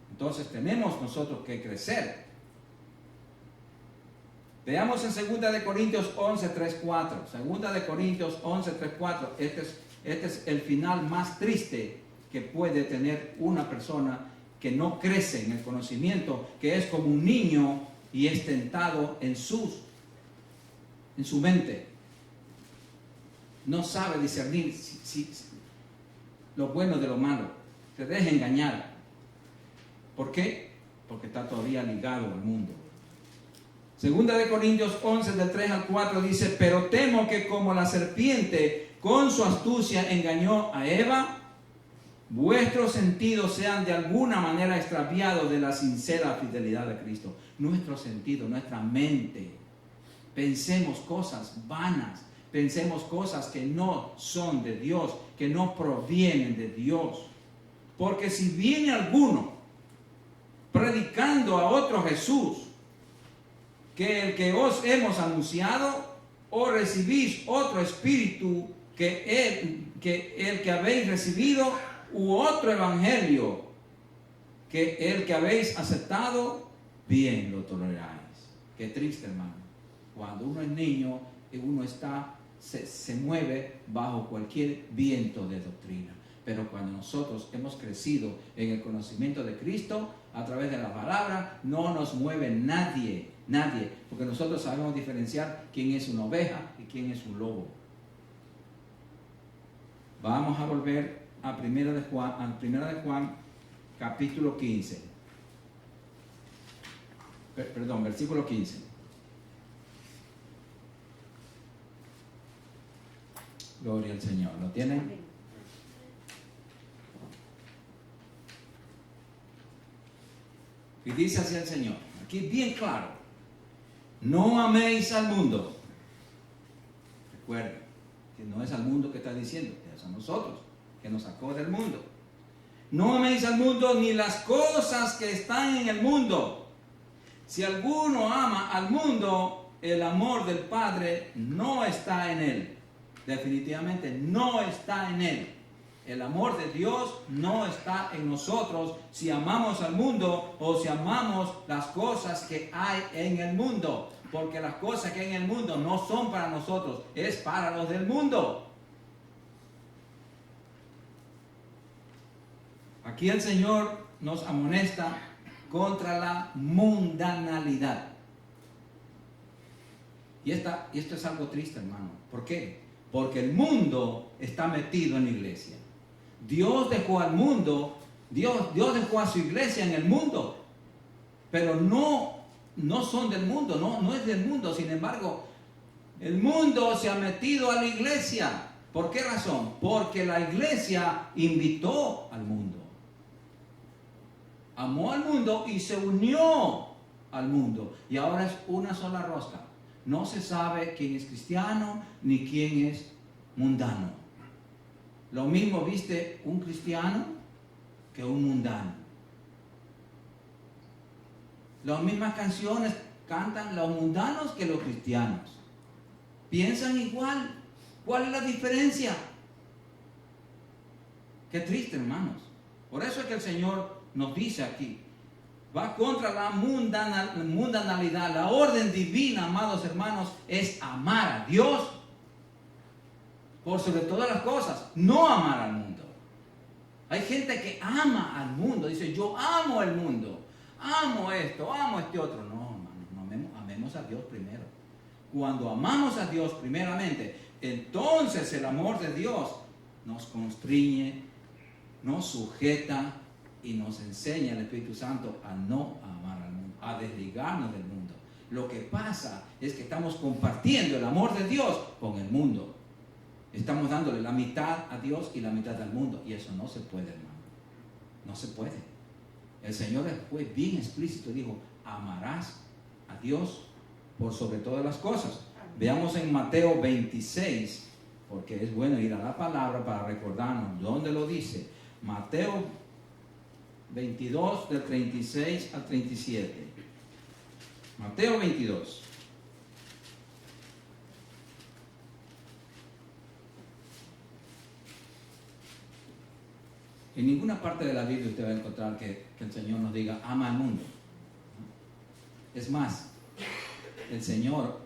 Entonces tenemos nosotros que crecer. Veamos en 2 Corintios 11:3-4. 2 Corintios 11:3-4. Este es el final más triste que puede tener una persona que no crece en el conocimiento, que es como un niño y es tentado en su mente. No sabe discernir lo bueno de lo malo. Se deja engañar. ¿Por qué? Porque está todavía ligado al mundo. 2 Corintios 11, del 3 al 4 dice: pero temo que como la serpiente con su astucia engañó a Eva, vuestros sentidos sean de alguna manera extraviados de la sincera fidelidad de Cristo. Nuestro sentido, nuestra mente. Pensemos cosas vanas, pensemos cosas que no son de Dios, que no provienen de Dios. Porque si viene alguno predicando a otro Jesús, que el que os hemos anunciado, o recibís otro espíritu que el que habéis recibido, u otro evangelio que el que habéis aceptado, bien lo toleráis. Qué triste, hermano. Cuando uno es niño, uno se mueve bajo cualquier viento de doctrina. Pero cuando nosotros hemos crecido en el conocimiento de Cristo, a través de la palabra, no nos mueve nadie, porque nosotros sabemos diferenciar quién es una oveja y quién es un lobo. Vamos a volver a 1 de Juan, capítulo 15. Perdón, versículo 15. Gloria al Señor. ¿Lo tienen? Amén. Y dice así el Señor, aquí bien claro: no améis al mundo. Recuerden, que no es al mundo que está diciendo, es a nosotros, que nos sacó del mundo. No améis al mundo ni las cosas que están en el mundo. Si alguno ama al mundo, el amor del Padre no está en él. Definitivamente no está en él. El amor de Dios no está en nosotros si amamos al mundo o si amamos las cosas que hay en el mundo. Porque las cosas que hay en el mundo no son para nosotros, es para los del mundo. Aquí el Señor nos amonesta contra la mundanalidad. Y esto es algo triste, hermano. ¿Por qué? Porque el mundo está metido en la iglesia. Dios dejó al mundo, Dios dejó a su iglesia en el mundo, pero no son del mundo, no es del mundo. Sin embargo, el mundo se ha metido a la iglesia. ¿Por qué razón? Porque la iglesia invitó al mundo, amó al mundo y se unió al mundo. Y ahora es una sola rosca. No se sabe quién es cristiano ni quién es mundano. Lo mismo viste un cristiano que un mundano. Las mismas canciones cantan los mundanos que los cristianos. Piensan igual. ¿Cuál es la diferencia? Qué triste, hermanos. Por eso es que el Señor nos dice aquí, va contra la mundanalidad. La orden divina, amados hermanos, es amar a Dios por sobre todas las cosas, no amar al mundo. Hay gente que ama al mundo, dice: yo amo el mundo, amo esto, amo este otro. No, hermano, no amemos a Dios primero. Cuando amamos a Dios primeramente, entonces el amor de Dios nos constriñe, nos sujeta y nos enseña el Espíritu Santo a no amar al mundo, a desligarnos del mundo. Lo que pasa es que estamos compartiendo el amor de Dios con el mundo. Estamos dándole la mitad a Dios y la mitad al mundo. Y eso no se puede, hermano. No se puede. El Señor fue bien explícito. Dijo: amarás a Dios por sobre todas las cosas. Veamos en Mateo 26, porque es bueno ir a la palabra para recordarnos dónde lo dice. Mateo 22, del 36 al 37. Mateo 22. En ninguna parte de la Biblia usted va a encontrar que el Señor nos diga: ama al mundo. Es más, el Señor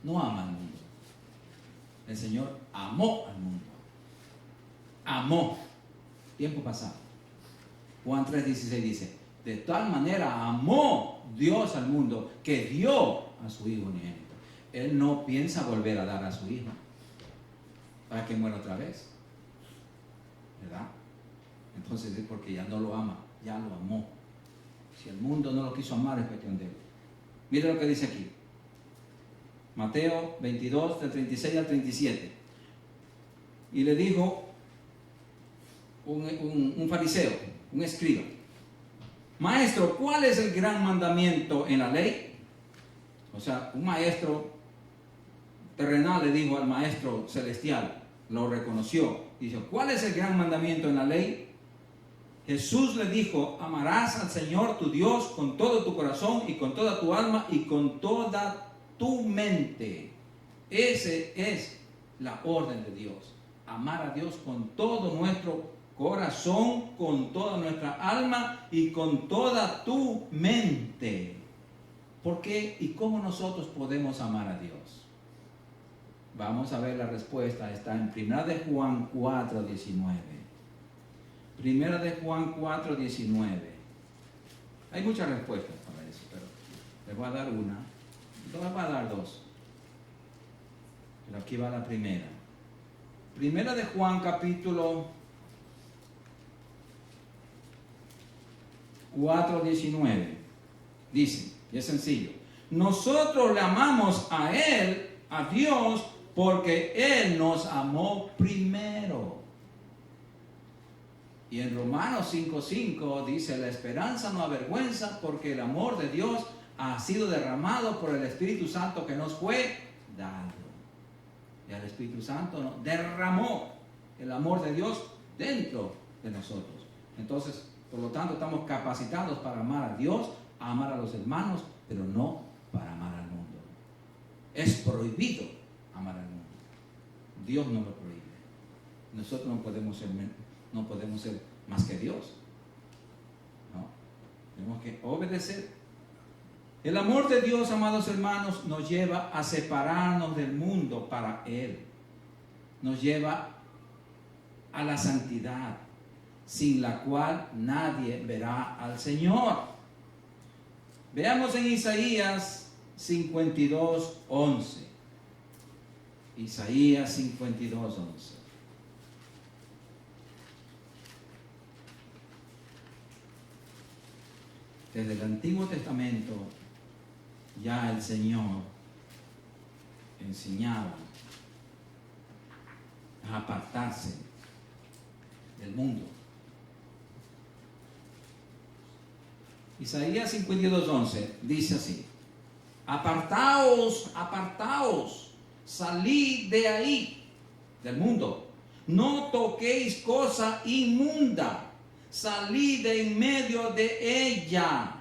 no ama al mundo. El Señor amó al mundo. Amó. Tiempo pasado. Juan 3:16 dice: de tal manera amó Dios al mundo que dio a su Hijo unigénito. Él no piensa volver a dar a su Hijo para que muera otra vez, ¿verdad? Entonces es porque ya no lo ama, ya lo amó. Si el mundo no lo quiso amar, es cuestión de él. Mire lo que dice aquí. Mateo 22, del 36 al 37. Y le dijo un fariseo, un escriba: maestro, ¿cuál es el gran mandamiento en la ley? O sea, un maestro terrenal le dijo al maestro celestial, lo reconoció. Dice: ¿cuál es el gran mandamiento en la ley? Jesús le dijo: amarás al Señor tu Dios con todo tu corazón y con toda tu alma y con toda tu mente. Esa es la orden de Dios. Amar a Dios con todo nuestro corazón, con toda nuestra alma y con toda tu mente. ¿Por qué y cómo nosotros podemos amar a Dios? Vamos a ver la respuesta. Está en 1 de Juan 4:19. 1 de Juan 4:19. Hay muchas respuestas para eso, pero les voy a dar una. Les voy a dar dos. Pero aquí va la primera. 1 de Juan capítulo 4:19. Dice, y es sencillo: nosotros le amamos a Él, a Dios, porque Él nos amó primero. Y en Romanos 5:5 dice, la esperanza no avergüenza, porque el amor de Dios ha sido derramado por el Espíritu Santo que nos fue dado. Y el Espíritu Santo nos derramó el amor de Dios dentro de nosotros. Entonces, por lo tanto, estamos capacitados para amar a Dios, a amar a los hermanos, pero no para amar al mundo. Es prohibido amar al mundo. Dios no lo prohíbe. Nosotros no podemos ser más que Dios. No. Tenemos que obedecer. El amor de Dios, amados hermanos, nos lleva a separarnos del mundo para Él. Nos lleva a la santidad, sin la cual nadie verá al Señor. Veamos en Isaías 52:11. Isaías 52:11. Desde el Antiguo Testamento ya el Señor enseñaba a apartarse del mundo. Isaías 52:11 dice así: apartaos, apartaos, salid de ahí, del mundo, no toquéis cosa inmunda, salid de en medio de ella,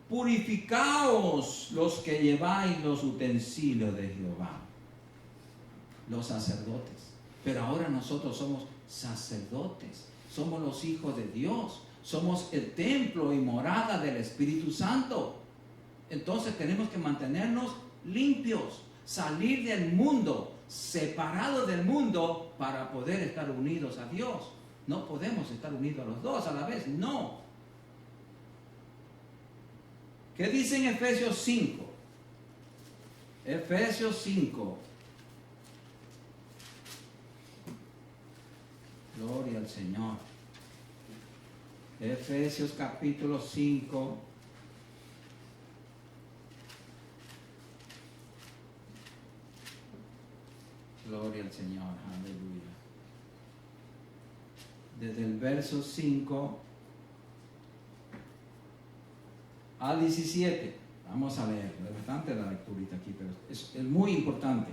purificaos los que lleváis los utensilios de Jehová. Los sacerdotes. Pero ahora nosotros somos sacerdotes, somos los hijos de Dios, somos el templo y morada del Espíritu Santo. Entonces tenemos que mantenernos limpios, salir del mundo, separados del mundo, para poder estar unidos a Dios. No podemos estar unidos a los dos a la vez, no. ¿Qué dice en Efesios 5? Efesios 5. Gloria al Señor. Efesios capítulo 5. Gloria al Señor, aleluya. Desde el verso 5 al 17. Vamos a leer. Es bastante la lecturita aquí, pero es muy importante.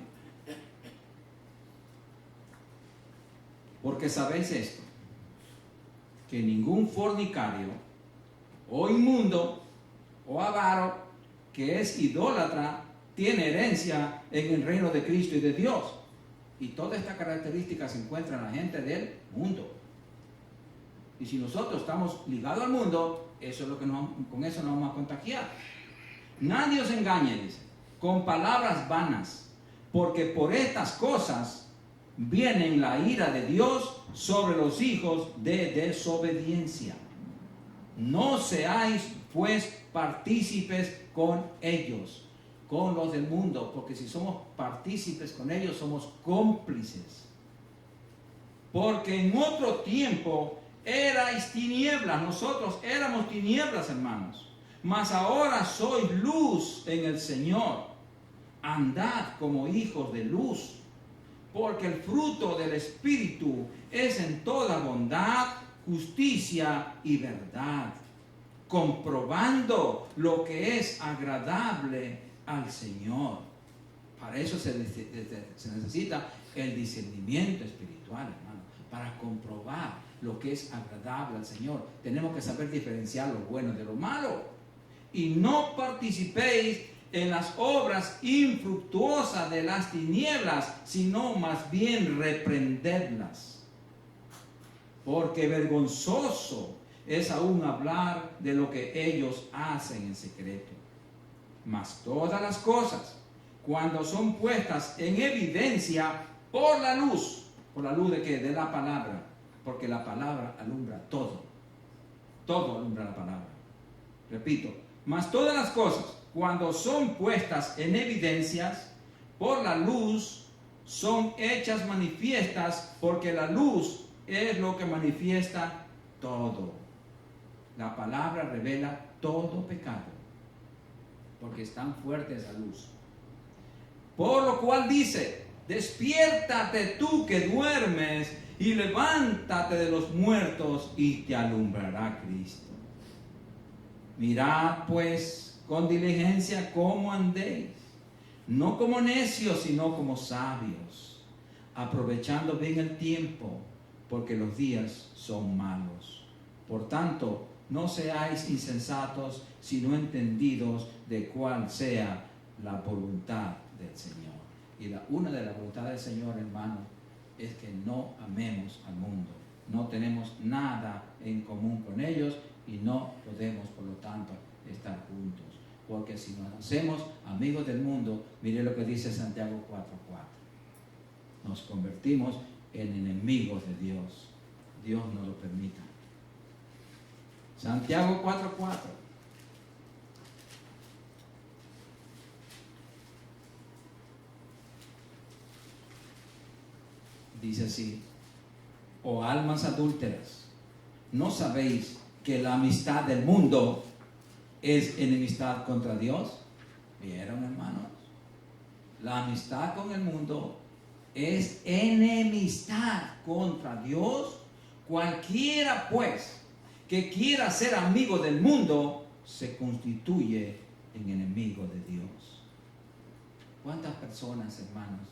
Porque sabéis esto, que ningún fornicario, o inmundo, o avaro, que es idólatra, tiene herencia en el reino de Cristo y de Dios. Y toda esta característica se encuentra en la gente del mundo. Y si nosotros estamos ligados al mundo, eso es lo que con eso nos vamos a contagiar. Nadie os engañe, dice, con palabras vanas, porque por estas cosas viene la ira de Dios sobre los hijos de desobediencia. No seáis pues partícipes con ellos, con los del mundo, porque si somos partícipes con ellos, somos cómplices. Porque en otro tiempo erais tinieblas, nosotros éramos tinieblas, hermanos, mas ahora sois luz en el Señor. Andad como hijos de luz, porque el fruto del Espíritu es en toda bondad, justicia y verdad, comprobando lo que es agradable al Señor. Para eso se necesita el discernimiento espiritual, hermano, para comprobar lo que es agradable al Señor. Tenemos que saber diferenciar lo bueno de lo malo. Y no participéis en las obras infructuosas de las tinieblas, sino más bien reprenderlas. porque vergonzoso es aún hablar de lo que ellos hacen en secreto. Mas todas las cosas, cuando son puestas en evidencia por la luz ¿de qué? De la palabra, porque la palabra alumbra todo. Todo alumbra la palabra. Repito, mas todas las cosas, cuando son puestas en evidencias por la luz, son hechas manifiestas, porque la luz es lo que manifiesta todo. La palabra revela todo pecado, porque es tan fuerte esa luz. Por lo cual dice: despiértate tú que duermes, y levántate de los muertos, y te alumbrará Cristo. Mirad pues con diligencia cómo andéis, no como necios, sino como sabios, aprovechando bien el tiempo, porque los días son malos. Por tanto, no seáis insensatos, sino entendidos de cuál sea la voluntad del Señor. Y una de las voluntades del Señor, hermano, es que no amemos al mundo. No tenemos nada en común con ellos y no podemos, por lo tanto, estar juntos. Porque si nos hacemos amigos del mundo, mire lo que dice Santiago 4:4. Nos convertimos en enemigos de Dios. Dios no lo permita. Santiago 4:4. Dice así: oh almas adúlteras, ¿no sabéis que la amistad del mundo es enemistad contra Dios? ¿Vieron, hermanos? La amistad con el mundo es enemistad contra Dios. Cualquiera, pues, que quiera ser amigo del mundo, se constituye en enemigo de Dios. ¿Cuántas personas, hermanos,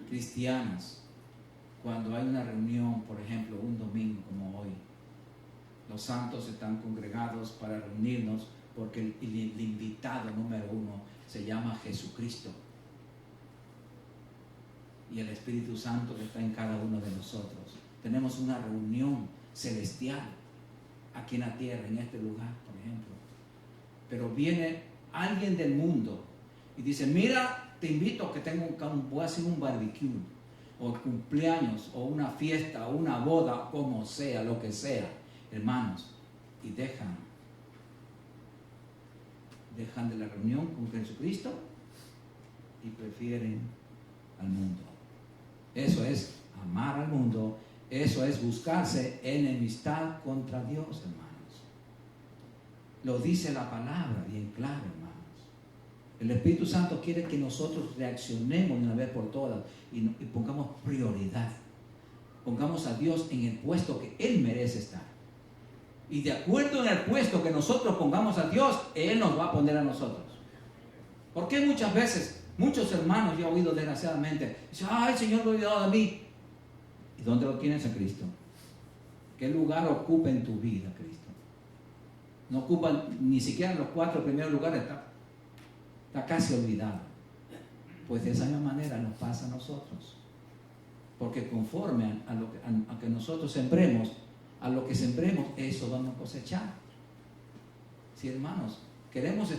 cristianas, cuando hay una reunión, por ejemplo, un domingo como hoy, los santos están congregados para reunirnos porque el invitado número 1 se llama Jesucristo, y el Espíritu Santo que está en cada uno de nosotros? Tenemos una reunión celestial aquí en la tierra, en este lugar, por ejemplo. Pero viene alguien del mundo y dice: mira, te invito a que voy a hacer un barbecue, o cumpleaños, o una fiesta, o una boda, como sea, lo que sea, hermanos, y dejan de la reunión con Jesucristo y prefieren al mundo. Eso es amar al mundo. Eso es buscarse enemistad contra Dios, hermanos. Lo dice la palabra bien claro, hermanos. El Espíritu Santo quiere que nosotros reaccionemos de una vez por todas y pongamos prioridad. Pongamos a Dios en el puesto que Él merece estar. Y de acuerdo en el puesto que nosotros pongamos a Dios, Él nos va a poner a nosotros. Porque muchas veces, muchos hermanos, yo he oído desgraciadamente, dicen: ay, el Señor lo ha olvidado de mí. ¿Y dónde lo tienes a Cristo? ¿Qué lugar ocupa en tu vida Cristo? No ocupa ni siquiera los 4 primeros lugares, está casi olvidado. Pues de esa misma manera nos pasa a nosotros. Porque conforme a que nosotros sembremos, a lo que sembremos, eso vamos a cosechar. Sí, hermanos, queremos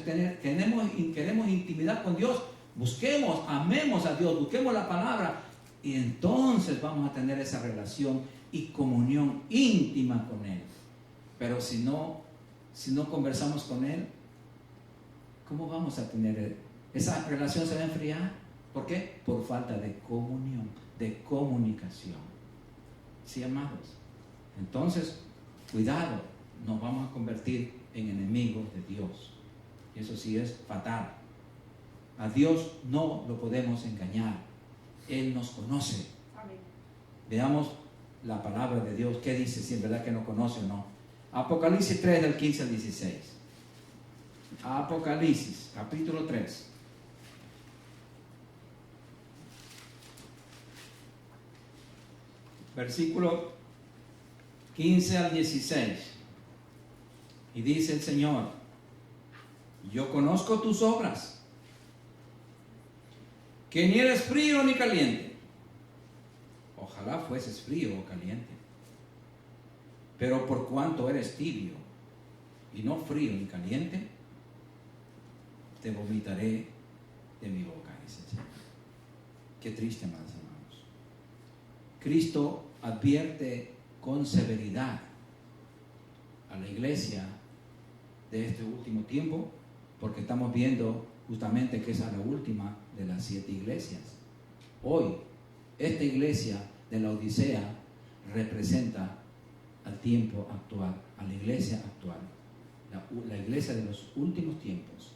intimidad con Dios, busquemos, amemos a Dios, busquemos la palabra, y entonces vamos a tener esa relación y comunión íntima con Él. Pero si no conversamos con Él, ¿cómo vamos a tener? Esa relación se va a enfriar. ¿Por qué? Por falta de comunión, de comunicación. ¿Sí, amados? Entonces, cuidado, nos vamos a convertir en enemigos de Dios. Y eso sí es fatal. A Dios no lo podemos engañar. Él nos conoce. Amén. Veamos la palabra de Dios. ¿Qué dice? Si en verdad que nos conoce o no. Apocalipsis 3, del 15 al 16. Apocalipsis, capítulo 3. Versículo 15 al 16. Y dice el Señor: yo conozco tus obras, que ni eres frío ni caliente. Ojalá fueses frío o caliente. Pero por cuanto eres tibio y no frío ni caliente, te vomitaré de mi boca, dice el Señor. Qué triste, amados hermanos. Cristo advierte con severidad a la iglesia de este último tiempo, porque estamos viendo justamente que es a la última de las 7 iglesias. Hoy, esta iglesia de la Odisea representa al tiempo actual, a la iglesia actual, la iglesia de los últimos tiempos.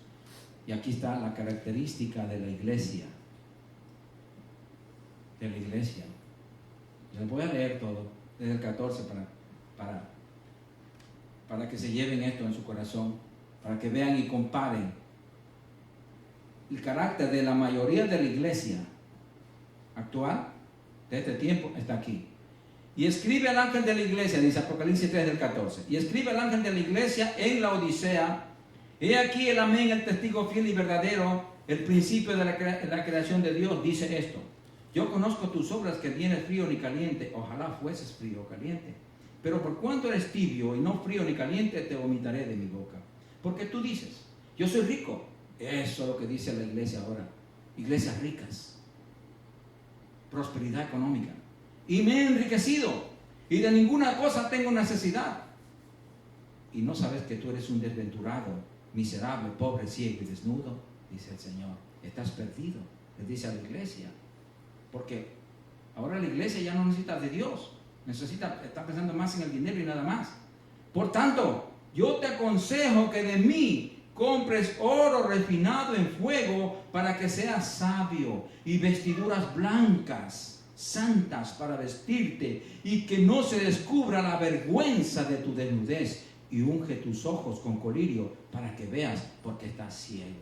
Y aquí está la característica de la iglesia. Les voy a leer todo, desde el 14 para que se lleven esto en su corazón, para que vean y comparen el carácter de la mayoría de la iglesia actual de este tiempo. Está aquí. Y escribe al ángel de la iglesia, dice Apocalipsis 3 del 14, y escribe al ángel de la iglesia en la Odisea: he aquí el amén, el testigo fiel y verdadero, el principio de la creación de Dios, dice esto: yo conozco tus obras, que ni eres frío ni caliente. Ojalá fueses frío o caliente. Pero por cuanto eres tibio y no frío ni caliente, te vomitaré de mi boca. Porque tú dices: yo soy rico. Eso es lo que dice la iglesia ahora. Iglesias ricas, prosperidad económica, y me he enriquecido, y de ninguna cosa tengo necesidad. Y no sabes que tú eres un desventurado, miserable, pobre, ciego y desnudo, dice el Señor. Estás perdido, le dice a la iglesia. Porque ahora la iglesia ya no necesita de Dios, está pensando más en el dinero y nada más. Por tanto, yo te aconsejo que de mí compres oro refinado en fuego, para que seas sabio, y vestiduras blancas, santas para vestirte, y que no se descubra la vergüenza de tu desnudez, y unge tus ojos con colirio, para que veas, porque estás ciego.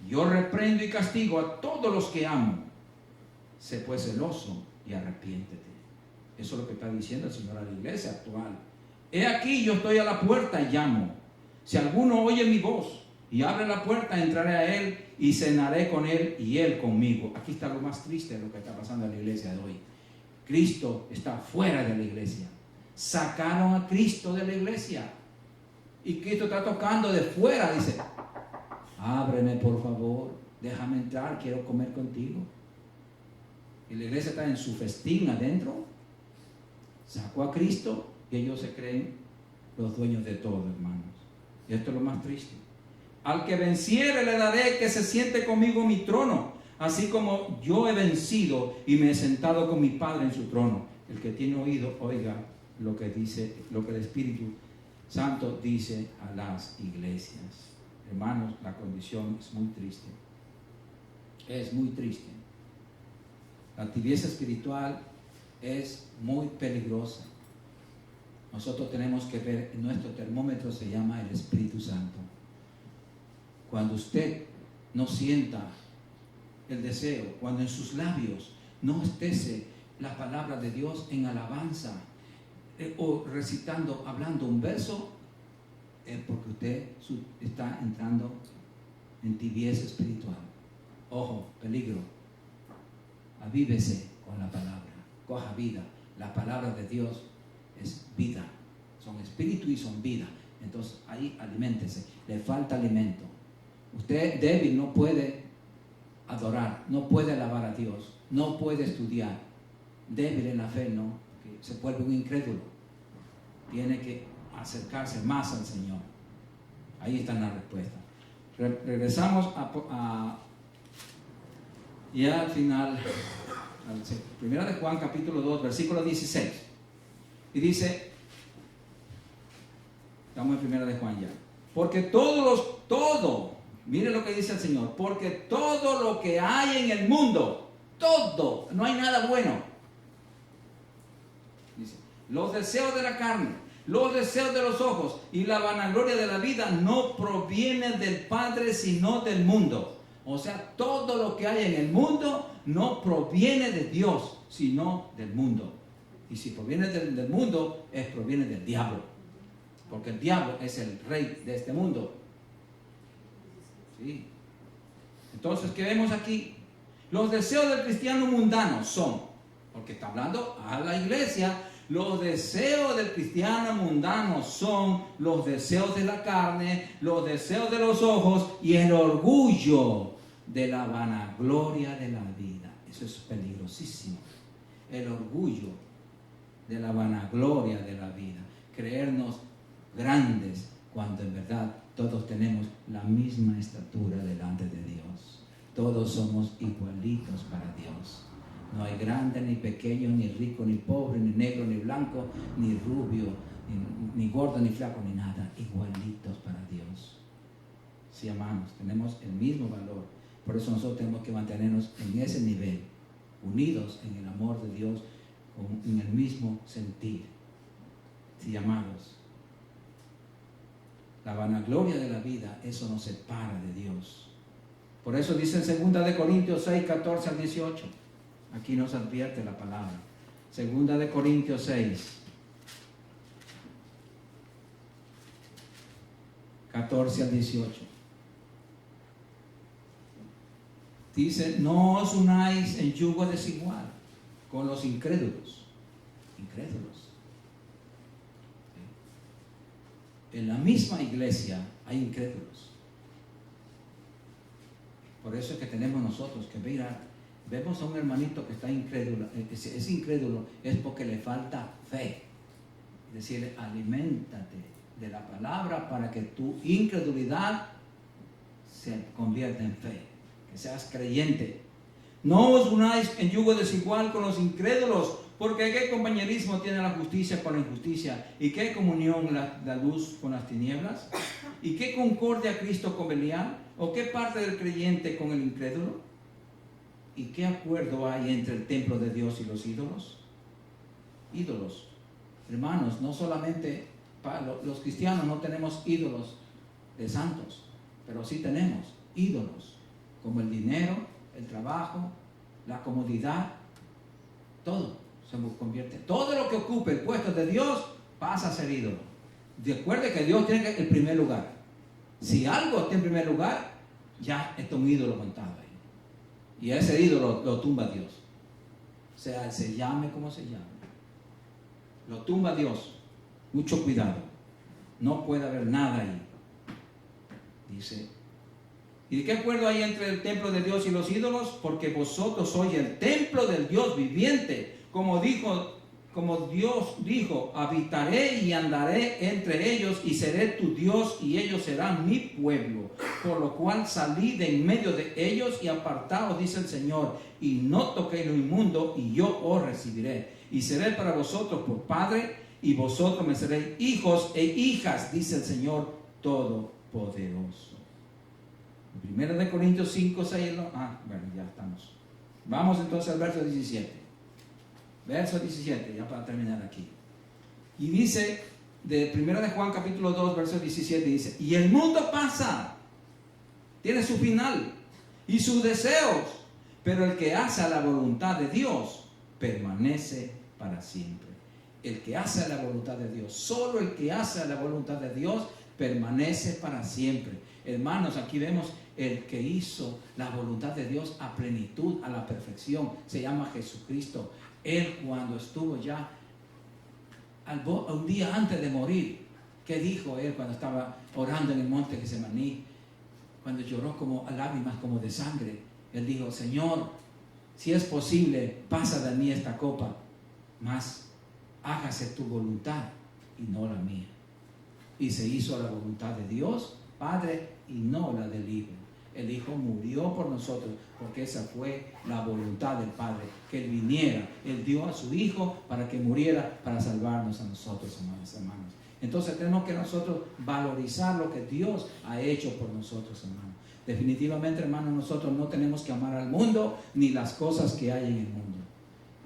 Yo reprendo y castigo a todos los que amo. Sé pues celoso y arrepiéntete. Eso es lo que está diciendo el Señor a la iglesia actual. He aquí, yo estoy a la puerta y llamo. Si alguno oye mi voz y abre la puerta, entraré a él y cenaré con él y él conmigo. Aquí está lo más triste de lo que está pasando en la iglesia de hoy. Cristo está fuera de la iglesia. Sacaron a Cristo de la iglesia. Y Cristo está tocando de fuera. Dice: ábreme por favor, déjame entrar, quiero comer contigo. Y la iglesia está en su festín adentro. Sacó a Cristo y ellos se creen los dueños de todo, hermanos. Y esto es lo más triste. Al que venciere le daré que se siente conmigo en mi trono, así como yo he vencido y me he sentado con mi Padre en su trono. El que tiene oído, oiga lo que dice, lo que el Espíritu Santo dice a las iglesias. Hermanos, la condición es muy triste. Es muy triste. La tibieza espiritual es muy peligrosa. Nosotros tenemos que ver, nuestro termómetro se llama el Espíritu Santo. Cuando usted no sienta el deseo, cuando en sus labios no esté la palabra de Dios en alabanza, o recitando, hablando un verso, es porque usted está entrando en tibieza espiritual. Ojo, peligro. Avívese con la palabra, coja vida. La palabra de Dios es vida, son espíritu y son vida. Entonces ahí aliméntese. Le falta alimento. Usted débil no puede adorar, no puede alabar a Dios, no puede estudiar. Débil en la fe, no, porque se vuelve un incrédulo. Tiene que acercarse más al Señor. Ahí está la respuesta. Regresamos ya al final, primera de Juan capítulo 2, versículo 16. Y dice, estamos en primera de Juan ya. Porque mire lo que dice el Señor, porque todo lo que hay en el mundo, todo, no hay nada bueno. Dice, los deseos de la carne, los deseos de los ojos y la vanagloria de la vida no provienen del Padre, sino del mundo. O sea, todo lo que hay en el mundo no proviene de Dios, sino del mundo. Y si proviene del mundo, proviene del diablo. Porque el diablo es el rey de este mundo. ¿Sí? Entonces, ¿qué vemos aquí? Los deseos del cristiano mundano son, porque está hablando a la iglesia, Los deseos del cristiano mundano son los deseos de la carne, los deseos de los ojos y el orgullo de la vanagloria de la vida. Eso es peligrosísimo. El orgullo de la vanagloria de la vida. Creernos grandes cuando en verdad todos tenemos la misma estatura delante de Dios. Todos somos igualitos para Dios. No hay grande ni pequeño, ni rico ni pobre, ni negro ni blanco, ni rubio, ni gordo ni flaco, ni nada. Igualitos para Dios. Sí, hermanos, tenemos el mismo valor. Por eso nosotros tenemos que mantenernos en ese nivel, unidos en el amor de Dios, en el mismo sentir. Sí, amados. La vanagloria de la vida, eso nos separa de Dios. Por eso dice en 2 Corintios 6, 14 al 18. Aquí nos advierte la palabra. 2 Corintios 6, 14 al 18. Dice, no os unáis en yugo desigual con los incrédulos. Incrédulos. En la misma iglesia hay incrédulos. Por eso es que tenemos nosotros que mirar. Vemos a un hermanito que está incrédulo. Es incrédulo, es porque le falta fe. Es decir, aliméntate de la palabra para que tu incredulidad se convierta en fe. Que seas creyente. No os unáis en yugo desigual con los incrédulos, porque ¿qué compañerismo tiene la justicia con la injusticia? ¿Y qué comunión la luz con las tinieblas? ¿Y qué concordia Cristo con Belial? ¿O qué parte del creyente con el incrédulo? ¿Y qué acuerdo hay entre el templo de Dios y los ídolos? Ídolos. Hermanos, no solamente los cristianos no tenemos ídolos de santos, pero sí tenemos ídolos, como el dinero, el trabajo, la comodidad, todo se convierte. Todo lo que ocupe el puesto de Dios pasa a ser ídolo. Recuerde que Dios tiene el primer lugar. Si algo está en primer lugar, ya está un ídolo montado ahí. Y ese ídolo lo tumba Dios. O sea, se llame como se llame. Lo tumba Dios. Mucho cuidado. No puede haber nada ahí. Dice, ¿y de qué acuerdo hay entre el templo de Dios y los ídolos? Porque vosotros sois el templo del Dios viviente. Como Dios dijo, habitaré y andaré entre ellos y seré tu Dios y ellos serán mi pueblo. Por lo cual salid de en medio de ellos y apartaos, dice el Señor, y no toquéis lo inmundo y yo os recibiré. Y seré para vosotros por padre y vosotros me seréis hijos e hijas, dice el Señor Todopoderoso. 1 Corintios 5, 6, bueno, ya estamos. Vamos entonces al verso 17. Verso 17, ya para terminar aquí. Y dice, de 1 de Juan capítulo 2, verso 17, dice, y el mundo pasa, tiene su final y sus deseos, pero el que hace la voluntad de Dios permanece para siempre. El que hace la voluntad de Dios, solo el que hace la voluntad de Dios permanece para siempre. Hermanos, aquí vemos el que hizo la voluntad de Dios a plenitud, a la perfección, se llama Jesucristo. Él cuando estuvo ya un día antes de morir, ¿qué dijo él cuando estaba orando en el monte Getsemaní? Cuando lloró como lágrimas como de sangre, él dijo, Señor, si es posible, pasa de mí esta copa, mas hágase tu voluntad y no la mía. Y se hizo la voluntad de Dios, Padre, y no la del Hijo. El Hijo murió por nosotros porque esa fue la voluntad del Padre, que Él viniera. Él dio a su Hijo para que muriera, para salvarnos a nosotros, amados hermanos. Entonces tenemos que nosotros valorizar lo que Dios ha hecho por nosotros, hermanos. Definitivamente, hermanos, nosotros no tenemos que amar al mundo ni las cosas que hay en el mundo.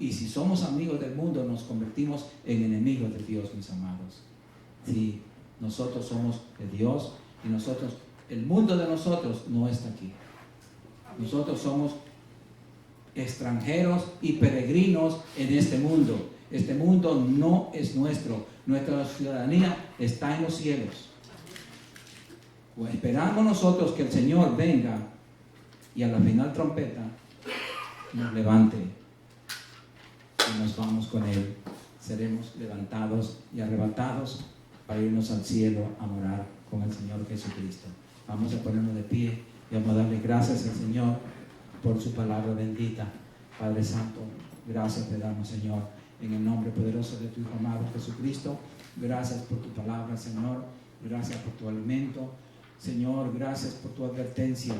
Y si somos amigos del mundo, nos convertimos en enemigos de Dios, mis amados. Si nosotros somos de Dios y nosotros, el mundo de nosotros no está aquí. Nosotros somos extranjeros y peregrinos en este mundo. Este mundo no es nuestro. Nuestra ciudadanía está en los cielos. Pues esperamos nosotros que el Señor venga y a la final trompeta nos levante y nos vamos con Él seremos levantados y arrebatados para irnos al cielo a morar con el Señor Jesucristo. Vamos a ponernos de pie y vamos a darle gracias al Señor por su palabra bendita. Padre Santo, gracias te damos, Señor, en el nombre poderoso de tu Hijo amado Jesucristo. Gracias por tu palabra, Señor. Gracias por tu alimento. Señor, gracias por tu advertencia,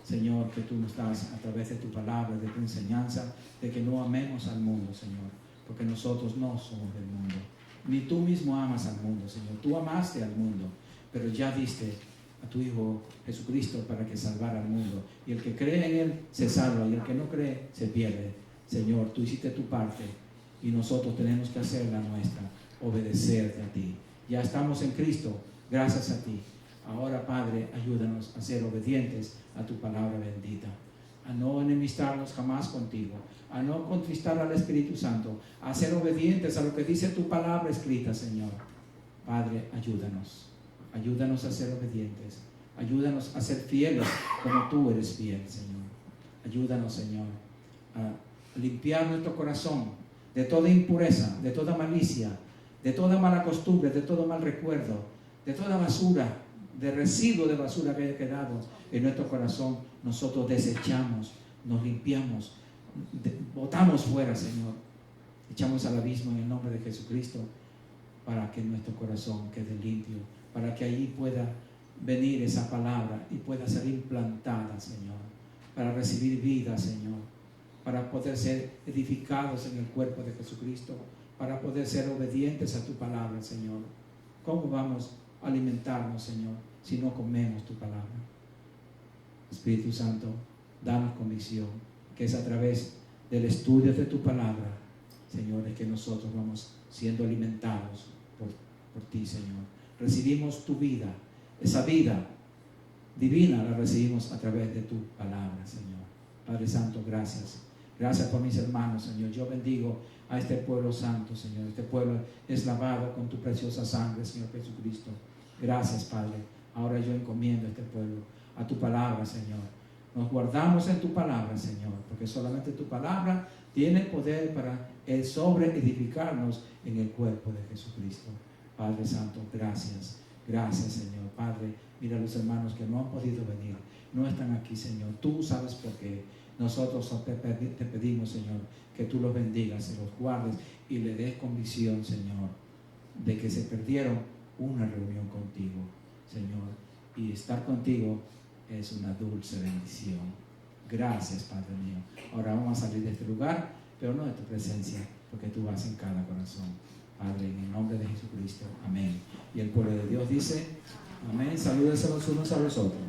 Señor, que tú nos das a través de tu palabra, de tu enseñanza, de que no amemos al mundo, Señor, porque nosotros no somos del mundo. Ni tú mismo amas al mundo, Señor. Tú amaste al mundo, pero ya diste a tu Hijo Jesucristo para que salvara al mundo. Y el que cree en Él se salva, y el que no cree se pierde. Señor, tú hiciste tu parte y nosotros tenemos que hacer la nuestra, obedecerte a ti. Ya estamos en Cristo, gracias a ti. Ahora, Padre, ayúdanos a ser obedientes a tu palabra bendita, a no enemistarnos jamás contigo, a no contristar al Espíritu Santo, a ser obedientes a lo que dice tu palabra escrita, Señor. Padre, ayúdanos a ser obedientes, ayúdanos a ser fieles como tú eres fiel, Señor. Ayúdanos, Señor, a limpiar nuestro corazón de toda impureza, de toda malicia, de toda mala costumbre, de todo mal recuerdo, de toda basura, de residuo de basura que haya quedado en nuestro corazón. Nosotros desechamos, nos limpiamos, botamos fuera, Señor, echamos al abismo en el nombre de Jesucristo, para que nuestro corazón quede limpio, para que allí pueda venir esa palabra y pueda ser implantada, Señor, para recibir vida, Señor, para poder ser edificados en el cuerpo de Jesucristo, para poder ser obedientes a tu palabra, Señor. ¿Cómo vamos a alimentarnos, Señor, si no comemos tu palabra? Espíritu Santo, danos convicción, que es a través del estudio de tu palabra, Señor, es que nosotros vamos siendo alimentados por ti, Señor. Recibimos tu vida, esa vida divina la recibimos a través de tu palabra, Señor. Padre Santo, gracias. Gracias por mis hermanos, Señor. Yo bendigo a este pueblo santo, Señor. Este pueblo es lavado con tu preciosa sangre, Señor Jesucristo. Gracias, Padre. Ahora yo encomiendo a este pueblo a tu palabra, Señor. Nos guardamos en tu palabra, Señor, porque solamente tu palabra tiene poder para sobre edificarnos en el cuerpo de Jesucristo. Padre Santo, gracias. Gracias, Señor. Padre, mira a los hermanos que no han podido venir. No están aquí, Señor. Tú sabes por qué. Nosotros te pedimos, Señor, que tú los bendigas y los guardes y le des convicción, Señor, de que se perdieron una reunión contigo, Señor. Y estar contigo es una dulce bendición. Gracias, Padre mío. Ahora vamos a salir de este lugar, pero no de tu presencia, porque tú vas en cada corazón. Padre, en el nombre de Jesucristo. Amén. Y el pueblo de Dios dice, amén. Salúdense los unos a los otros.